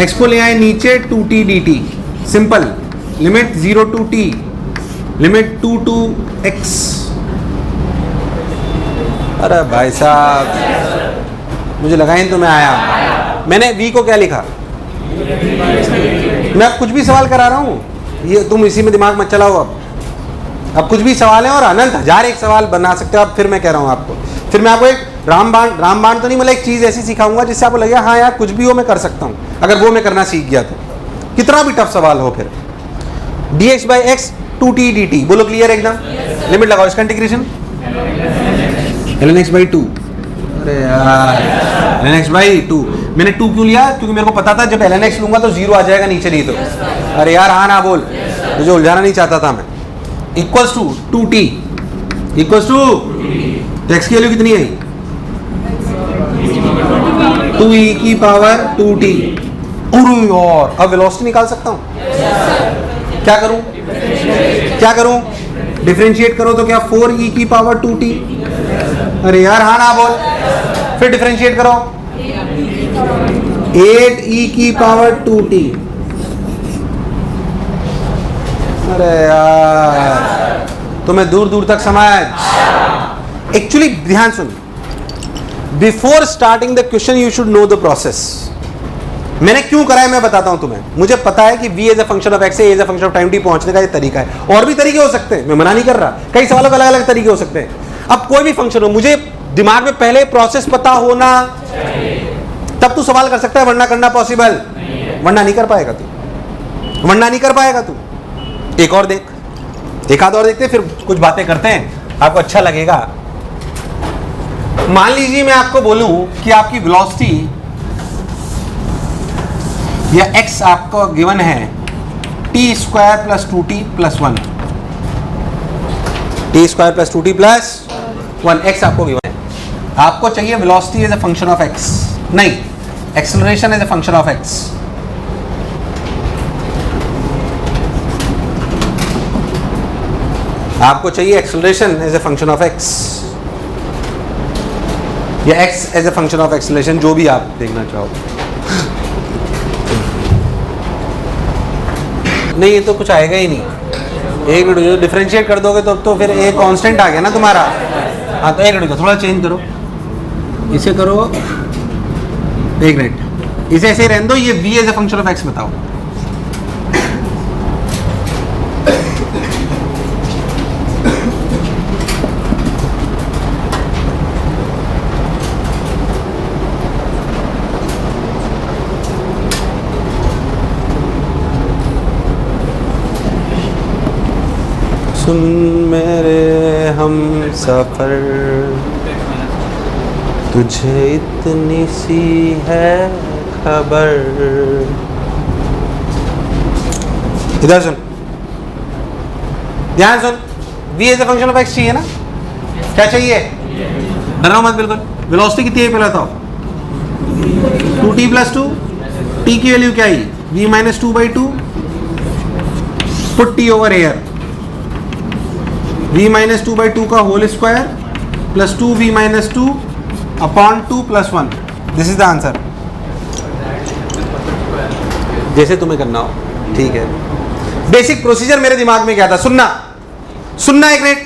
x को ले आए नीचे 2t dt, simple, limit 0 to t, लिमिट 2 टू x। अरे भाई साहब, मुझे लगा ही तुम्हें आया। मैंने v को क्या लिखा, मैं कुछ भी सवाल करा रहा हूँ, ये तुम इसी में दिमाग मत चलाओ। अब कुछ भी सवाल है और अनंत हजार एक सवाल बना सकते हो आप। फिर मैं कह रहा हूँ आपको, फिर मैं आपको एक रामबाण तो नहीं, मतलब एक चीज ऐसी सिखाऊंगा जिससे आपको लगेगा हाँ यार कुछ भी हो मैं कर सकता हूँ, अगर वो मैं करना सीख गया तो। कितना भी टफ सवाल हो, फिर dx by x 2t dt, बोलो क्लियर एकदम। लिमिट लगाओ, इसका इंटीग्रेशन ln x बाई 2। अरे यार, ln x बाई 2, मैंने 2 क्यों लिया, क्योंकि मेरे को पता था जब ln x लूंगा तो 0 आ जाएगा नीचे, नहीं तो। अरे यार हाँ ना बोल, मुझे उलझाना नहीं चाहता था मैं। Equals to 2t, equals to, तो x की वैल्यू कितनी आई, 2e की पावर 2t। और अब वेलोसिटी निकाल सकता हूं, क्या करूं, क्या करूं, डिफरेंशिएट करो तो क्या 4e की पावर 2t। अरे यार हाँ ना बोल, फिर डिफरेंशिएट करो 8e की पावर 2t। अरे यार तुम्हें दूर दूर तक समझ। एक्चुअली ध्यान सुन, before starting the question you should know the process. मैंने क्यों करा है मैं बताता हूं तुम्हें। मुझे पता है कि v as a function of x से a as a function of time t पहुंचने का ये तरीका है, और भी तरीके हो सकते हैं, मैं मना नहीं कर रहा, कई सवालों के अलग अलग तरीके हो सकते हैं। अब कोई भी फंक्शन हो, मुझे दिमाग में पहले प्रोसेस पता होना तब तू सवाल कर सकता है, वरना करना पॉसिबल, वरना नहीं कर पाएगा तू, वरना नहीं कर पाएगा तू। एक और देख, एक आध और देखते हैं, फिर कुछ बातें करते हैं, आपको अच्छा लगेगा। मान लीजिए मैं आपको बोलूं कि आपकी वेलोसिटी या x आपको गिवन है t square plus 2t plus 1, t square plus 2t plus 1, x आपको गिवन है। आपको चाहिए velocity as a function of x, नहीं, acceleration as a function of x। आपको चाहिए acceleration as a function of x या x as a function of acceleration, जो भी आप देखना चाहो। नहीं ये तो कुछ आएगा ही नहीं। एक मिनट, जो डिफरेंशिएट कर दोगे तो फिर एक कांस्टेंट आ गया ना तुम्हारा। हाँ तो एक मिनट, थोड़ा चेंज करो, इसे करो, एक मिनट, इसे ऐसे रहने दो, ये v as a function of x बताओ। सुन मेरे हम सफर, तुझे इतनी सी है खबर। इधर सुन, ध्यान सुन। v as a function of x चाहिए ना? क्या चाहिए? डरो मत बिल्कुल। वेलोसिटी कितनी है पहले तो? 2t plus 2। t की वैल्यू क्या है? v minus 2/2। Put t over air. v minus 2/2 का whole square plus 2v minus 2 upon 2 plus 1। This is the answer. जैसे तुम्हें करना हो, ठीक है। बेसिक प्रोसीजर मेरे दिमाग में क्या था? सुनना एक मिनट।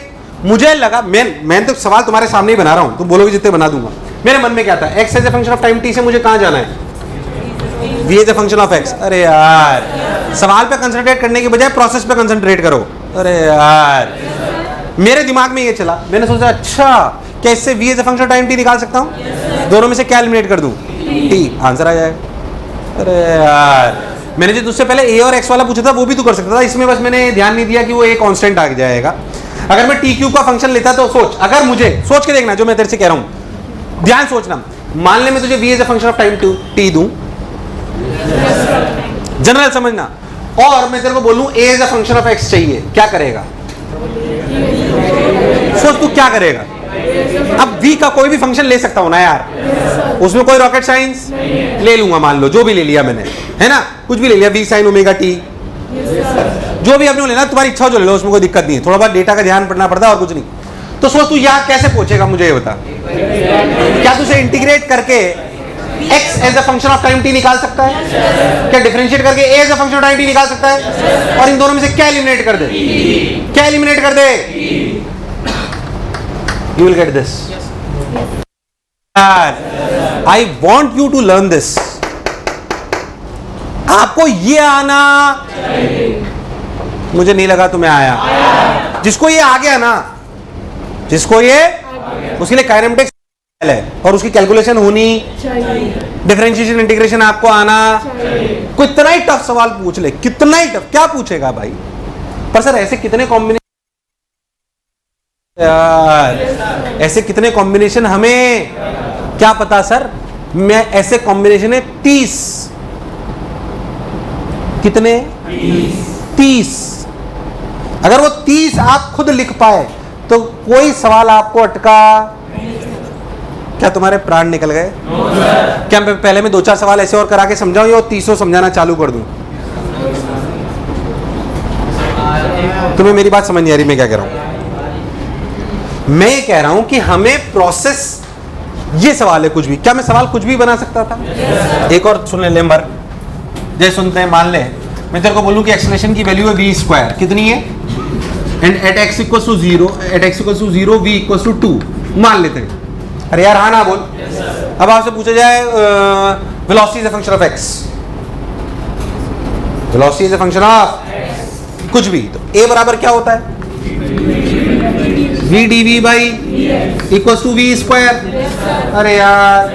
मुझे लगा मैं तो सवाल तुम्हारे सामने ही बना रहा हूं, तुम बोलोगे जितने बना दूंगा। मेरे मन में क्या था? x as a function of time t से मुझे कहां जाना है? v as a function of x। अरे यार, सवाल पे कंसंट्रेट करने के बजाय प्रोसेस पे कंसंट्रेट करो। अरे यार, मेरे दिमाग में ये चला। मैंने सोचा अच्छा क्या इससे v as a function of time t निकाल सकता हूं? दोनों में से क्या एलिमिनेट कर दूं? t। आंसर आ जाएगा। अरे यार, मैंने जो तुझसे पहले a और x वाला पूछा था वो भी तू कर सकता था। इसमें बस मैंने ध्यान नहीं दिया कि वो a कांस्टेंट आ जाएगा। अगर मैं t क्यूब का फंक्शन लेता तो सोच, अगर मुझे सोच के देखना जो मैं तेरे से कह रहा हूं, ध्यान सोचना। मान ले मैं तुझे v as a function of time t दूं, जनरल समझना, और मैं तेरे को बोलूं a as a function of x चाहिए, क्या करेगा? सोच तू क्या करेगा। अब v का कोई भी फंक्शन ले सकता हूं ना यार, उसमें कोई रॉकेट साइंस ले लूंगा। मान लो जो भी ले लिया मैंने, है ना, कुछ भी ले लिया, v साइन ओमेगा t, जो भी आपने लेना, तुम्हारी इच्छा हो जो ले लो, उसमें कोई दिक्कत नहीं है। थोड़ा बहुत डेटा का ध्यान पड़ना पड़ता है और कुछ नहीं। तो सोच तू यहाँ कैसे पहुंचेगा, मुझे ये बता। क्या तुझे इंटीग्रेट करके x as a function of time t निकाल सकता है? क्या डिफरेंशिएट करके a as a function of time t निकाल सकता है? और इन दोनों में से क्या एलिमिनेट कर दे? क्या एलिमिनेट कर दे? You will get this. I want you to learn this. आपको ये आना, मुझे नहीं लगा तुम्हें आया। जिसको ये आ गया ना, जिसको ये, उसके लिए काइनेमेटिक्स है और उसकी कैलकुलेशन होनी चाहिए, डिफरेंशिएशन इंटीग्रेशन आपको आना। कोई इतना ही टफ सवाल पूछ ले, कितना ही टफ, क्या पूछेगा भाई? पर सर ऐसे कितने कॉम्बिनेशन, यार ऐसे कितने कॉम्बिनेशन, हमें क्या पता सर। मैं ऐसे कॉम्बिनेशन है 30। कितने? 30। अगर वो 30 आप खुद लिख पाए तो कोई सवाल आपको अटका? क्या तुम्हारे प्राण निकल गए? क्या पहले मैं 2-4 सवाल ऐसे और करा के समझाऊं या 30 समझाना चालू कर दूं? तुम्हें मेरी बात समझ नहीं आ रही मैं क्या कह रहा हूं? मैं ये कह रहा हूं कि हमें प्रोसेस, ये सवाल है कुछ भी, क्या मैं सवाल कुछ भी बना सकता था? एक और सुन ले लेम्बर, जैसे सुनते हैं। मान ले मैं तेरे को बोलूं कि एक्सलेशन की वैल्यू है v स्क्वायर, कितनी है? And at x equals to 0, at x equals to 0 v equals to 2 मान लेते हैं। अरे यार हाँ ना बोल। अब आपसे पूछा जाए velocity is a function of x, velocity is a function of कुछ भी, तो a बराबर क्या होता है? v dv by equals to v square. अरे यार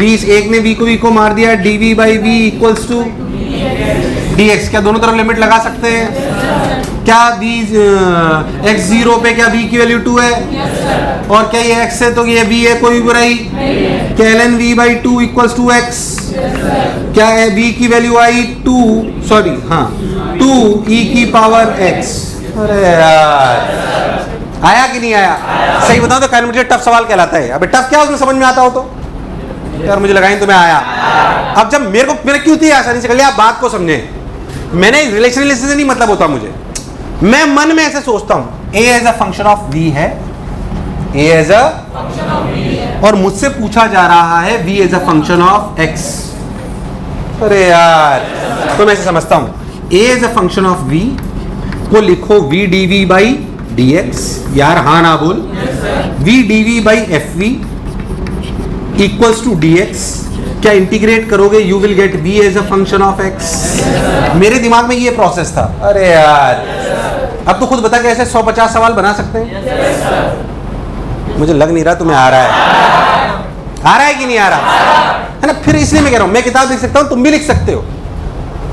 एक ने v को मार दिया, dv by v equals to dx। क्या दोनों तरफ लिमिट लगा सकते हैं? क्या v x0 पे क्या v की वैल्यू 2 है? और क्या ये x है तो ये v है, कोई बुराई? क्या ln v by 2 equals to x? क्या है v की वैल्यू आई 2 e की पावर x। अरे यार आया कि नहीं आया? सही बताओ तो काइनेमेटिक्स टफ सवाल कहलाता है। अबे टफ क्या, उसमें समझ में आता हो तो यार मुझे लगा तुम्हें आया। अब जब मैंने क्यों थी आसानी से कर लिया, आप बात को समझे। मैंने रिलेशन से नहीं मतलब होता मुझे, मैं मन में ऐसे सोचता हूं a as a function of v है, a as a function of v है, और मुझसे पूछा जा रहा है v as a function of x। अरे यार तो मैं ऐसे समझता हूं a as a function of v को लिखो v dv बाई dx। यार हाँ ना बोल। v dv by fv equals to dx। क्या इंटीग्रेट करोगे you will get v as a function of x। मेरे दिमाग में ये प्रोसेस था। अरे यार अब तो खुद बता के ऐसे 150 सवाल बना सकते हैं। मुझे लग नहीं रहा तुम्हें आ रहा है कि नहीं आ रहा है ना। फिर इसलिए मैं कह रहा हूं मैं किताब लिख सकता हूं, तुम भी लिख सकते हो,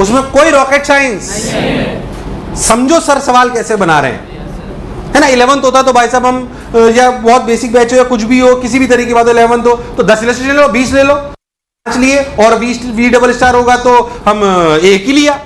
उसमें कोई रॉकेट साइंस। समझो सर सवाल कैसे बना रहे हैं। है ना। 11th होता तो भाई साहब हम या बहुत बेसिक बैच हो या कुछ भी हो, किसी भी तरीके की बात हो, 11th हो तो 10 इलस्ट्रेशन ले लो, 20 ले लो, 5 लिए, और वी डबल स्टार होगा तो हम एक ही लिया।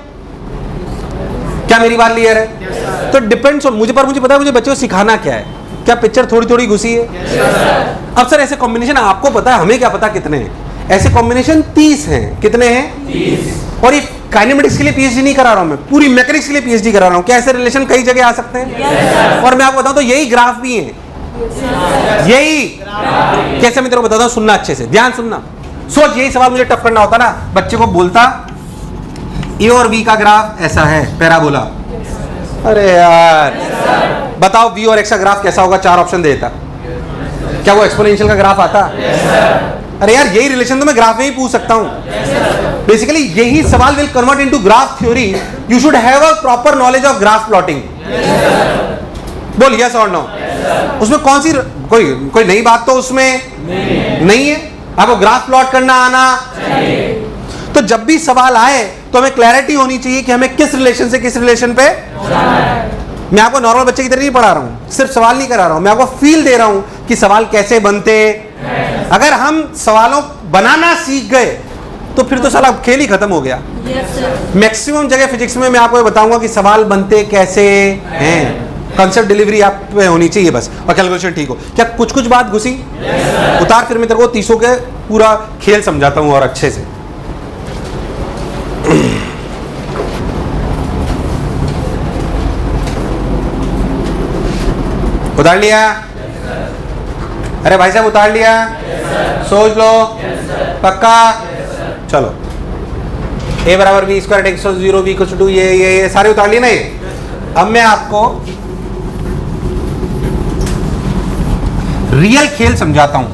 क्या मेरी बात क्लियर है? yes, तो डिपेंड्स ऑन मुझे, पर मुझे पता है मुझे बच्चे को सिखाना क्या है। क्या पिक्चर थोड़ी थोड़ी घुसी है? yes, अब सर ऐसे कॉम्बिनेशन आपको पता है, हमें क्या पता कितने हैं? ऐसे कॉम्बिनेशन 30 हैं। कितने हैं? 30। और ये काइनेमेटिक्स के लिए पीएचडी नहीं करा रहा हूं मैं, पूरी मैकेनिक्स के लिए पीएचडी करा रहा हूं। क्या ऐसे रिलेशन कई जगह आ सकते हैं? yes, और मैं आपको बताऊं तो यही ग्राफ भी है, yes, यही कैसे मैं तेरे को बताता हूं, सुनना अच्छे से, ध्यान सुनना। सोच, यही सवाल मुझे टफ करना होता ना, बच्चे को बोलता ए और बी का ग्राफ ऐसा है, पैराबोला। अरे यार बताओ बी और एक्स का ग्राफ कैसा होगा, 4 ऑप्शन देता, क्या वो एक्सपोनेंशियल का ग्राफ आता? अरे यार यही रिलेशन तो मैं ग्राफ में ही पूछ सकता हूं। बेसिकली यही सवाल will convert into graph theory. You should have a proper knowledge of graph plotting. बोल यस और नो। उसमें कौन सी कोई नई बात तो उसमें नहीं है। आपको ग्राफ प्लॉट करना आना चाहिए। तो जब भी सवाल आए तो हमें क्लैरिटी होनी चाहिए कि हमें किस रिलेशन से किस रिलेशन पे। मैं आपको नॉर्मल बच्चे की तरह नहीं पढ़ा रहा हूं, सिर्फ सवाल नहीं करा रहा हूं, मैं आपको फील दे रहा हूं कि सवाल कैसे बनते। अगर हम सवालों बनाना सीख गए तो फिर तो साला खेल ही खत्म हो गया। मैक्सिमम जगह फिजिक्स में मैं आपको बताऊंगा कि सवाल बनते कैसे हैं, कॉन्सेप्ट डिलीवरी आप पे होनी चाहिए बस, और कैलकुलेशन ठीक हो। क्या कुछ कुछ बात घुसी? उतार, फिर मैं तेरे को 30 के पूरा खेल समझाता हूं और अच्छे से। उतार लिया? अरे भाई साहब उतार लिया? सोच लो, पक्का? चलो, a बराबर b square x 0 b equal to ये सारे उतार लिए ना ये। अब मैं आपको रियल खेल समझाता हूं।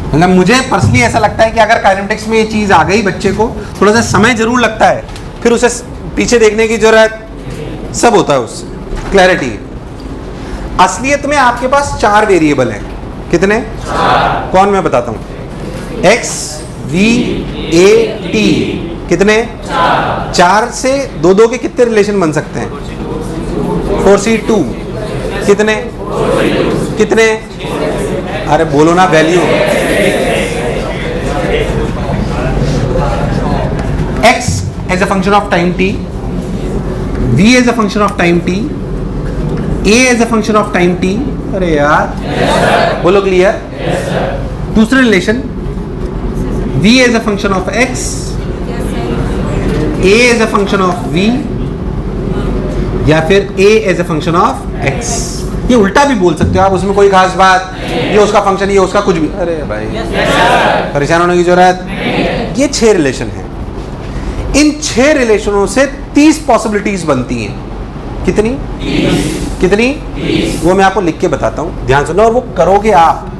मतलब मुझे पर्सनली ऐसा लगता है कि अगर काइनेमेटिक्स में ये चीज आ गई, बच्चे को थोड़ा सा समय जरूर लगता है, फिर उसे पीछे देखने की जरूरत सब होता है, उससे क्लैरिटी। असलियत में आपके पास 4 वेरिएबल हैं। कितने? 4। कौन? मैं बताता हूं। x v a t कितने? 4 से 2 के कितने रिलेशन बन सकते हैं? 4c2 कितने? कितने? अरे बोलो ना value. x as a function of time t, v as a function of time t, a as a function of time t। अरे यार बोलो क्लियर। दूसरा relation v as a function of x, a as a function of v, या फिर a as a function of x। ये उल्टा भी बोल सकते हो आप, उसमें कोई खास बात, ये उसका फंक्शन, ये उसका कुछ भी। अरे भाई परेशान होने की जरूरत। ये 6 रिलेशन है। इन 6 रिलेशनों से 30 पॉसिबिलिटीज बनती हैं। कितनी? 30। कितनी? 30। वो मैं आपको लिख के बताता हूं, ध्यान सुनो, और वो करोगे आप।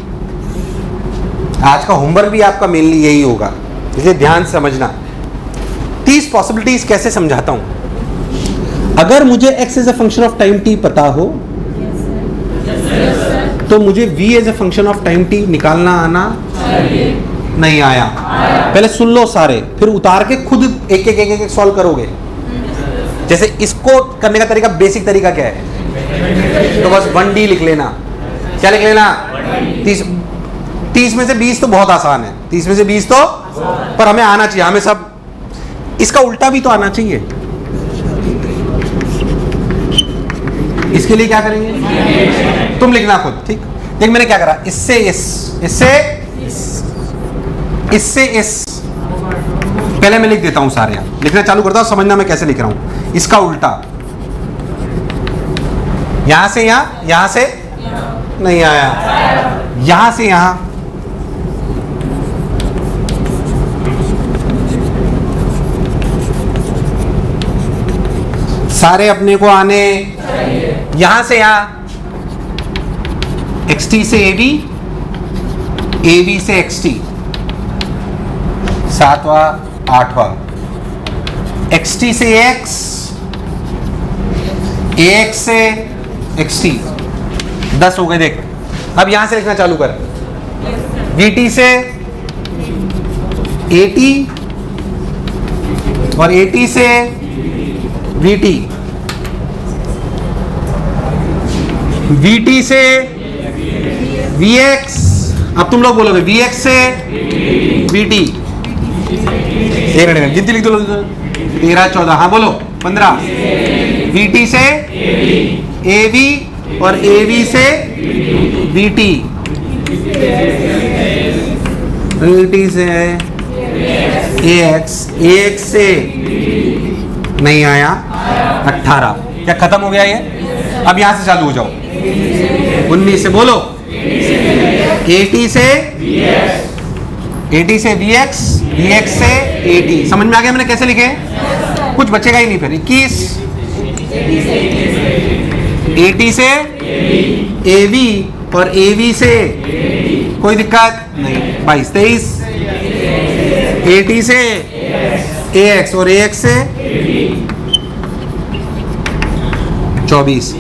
आज का होमवर्क भी आपका मेनली यही होगा, इसलिए ध्यान से समझना। 30 पॉसिबिलिटीज कैसे समझाता हूं। अगर मुझे x as a function of time t पता हो तो मुझे v as a function of time t निकालना आना नहीं आया। पहले सुन लो सारे, फिर उतार के खुद एक एक सॉल्व करोगे। जैसे इसको करने का तरीका, बेसिक तरीका क्या है? तो बस 1D लिख लेना। क्या लिख लेना? 30 में से 20 तो बहुत आसान है, 30 में से 20 तो, पर हमें आना चाहिए, हमें सब इसका उल्टा भी तो आना चाहिए। इसके लिए क्या करेंगे? तुम लिखना खुद, ठीक? देख मैंने क्या करा, इससे इस पहले मैं लिख देता हूं सारे, लिखना चालू करता हूं, समझना मैं कैसे लिख रहा हूं। इसका उल्टा, यहां से यहां से नहीं आया, यहां से यहां, सारे अपने को आने, यहां से यहां, xt से ab, ab से xt, 7वां 8वां, xt से ax, ax से xt, 10 हो गए। देख अब यहां से लिखना चालू कर, vt से at और at से vt, VT से VX, अब तुम लोग बोलोगे VX से VT। एक मिनट गिनती लिख दो, 13 14, हाँ बोलो 15। VT से AV और AV से VT, VT से AX, AX से नहीं आया 18। क्या खत्म हो गया ये? अब यहां से चालू हो जाओ। 19 से बोलो, AT से VX, VX से AT। समझ में आ गया मैंने कैसे लिखे? कुछ बचेगा ही नहीं फिर। 21 AT से AV और AV से कोई दिक्कत नहीं। 22 23 AT से AX और AX से 24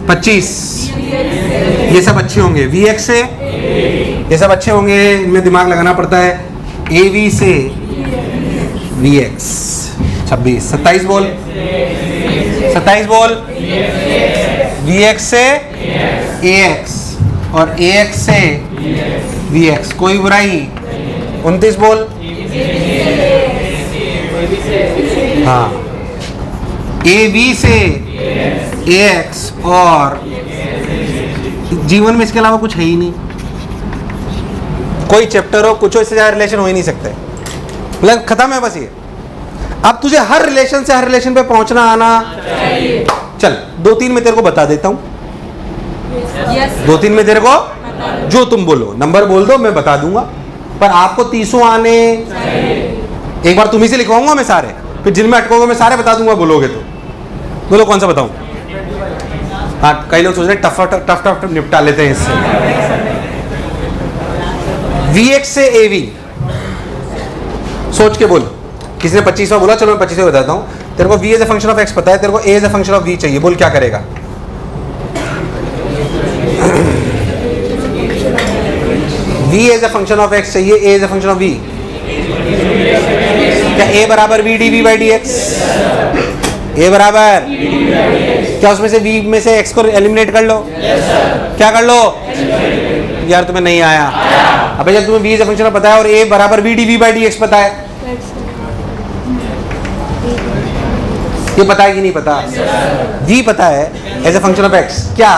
25। ये सब अच्छे होंगे। VX से ये सब अच्छे होंगे, इनमें दिमाग लगाना पड़ता है। AV से VX 26 27 बोल 27 बोल। VX से AX और AX से VX, कोई बुराई। 29 बोल। हाँ, AV से AX और जीवन में इसके अलावा कुछ है ही नहीं। कोई चैप्टर हो, कुछ हो, इससे ज्यादा रिलेशन हो ही नहीं सकते। मतलब खत्म है बस ये। अब तुझे हर रिलेशन से हर रिलेशन पे पहुंचना आना चाहिए। चल 2-3 में तेरे को बता देता हूं। 2-3 में तेरे को जो तुम बोलो, नंबर बोल दो, मैं बता दूंगा। पर आपको 30 आने चाहिए। एक बार तुम्ही से लिखवाऊंगा मैं सारे, फिर जिनमें अटकोगे मैं सारे बता दूंगा। बोलोगे तो बोलो कौन सा बताऊं? हाँ, कई लोग सोच रहे टफ निपटा लेते हैं इससे। VX से AV सोच के बोल। किसी ने 25वां बोला, चलो मैं 25वां बताता हूं। तेरे को V as a function of X पता है, तेरे को A as a function of V चाहिए। बोल क्या करेगा? V as a function of X चाहिए, A as a function of V। क्या A बराबर V dV by dx? A बराबर क्या उसमें से V में से X को एलिमिनेट कर लो? क्या कर लो? यार तुम्हें नहीं आया। अबे जब तुम्हें V as a function of पता है और A बराबर V dV by dx पता है, ये पता है कि नहीं पता? V पता है as a function of X। क्या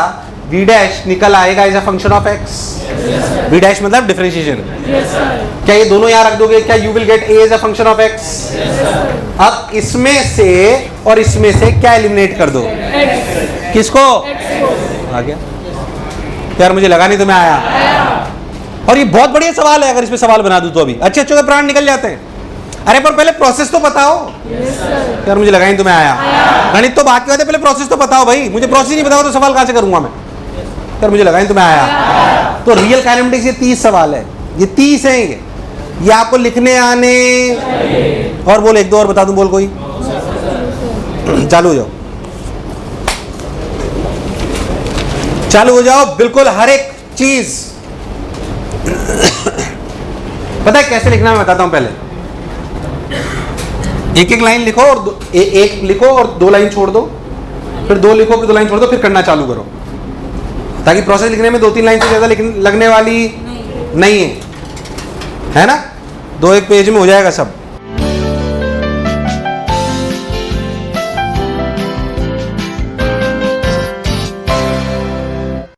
V डैश निकल आएगा as a function of X? V dash मतलब डिफरेंशिएशन। क्या ये दोनों यहाँ रख दोगे? क्या you will get A as a function of X? अब इसमें से और इसमें से क्या एलिमिनेट कर दो? किसको? आ गया यार, मुझे लगा नहीं तुम्हें आया। और ये बहुत बढ़िया सवाल है, अगर इसमें सवाल बना दूं तो अभी अच्छे अच्छे प्राण निकल जाते हैं। अरे पर पहले प्रोसेस तो बताओ। यार मुझे लगा नहीं तुम्हें आया। गणित तो बाकी होते, पहले प्रोसेस तो बताओ भाई। मुझे प्रोसेस नहीं बताओ तो सवाल कहां से करूंगा मैं? यार मुझे लगा नहीं तुम्हें आया। तो रियल काइनेमेटिक्स ये 30 सवाल है, ये 30 है। ये आपको लिखने आने और बोल, एक दो और बता दूं, बोल कोई। चालू हो जाओ, चालू हो जाओ, बिल्कुल हर एक चीज। पता है कैसे लिखना मैं बताता हूं। पहले एक एक लाइन लिखो और एक लिखो और 2 लाइन छोड़ दो, फिर 2 लिखो फिर 2 लाइन छोड़ दो, फिर करना चालू करो, ताकि प्रोसेस लिखने में 2-3 लाइन से ज्यादा लगने वाली नहीं है, है ना? 2-1 पेज में हो जाएगा सब।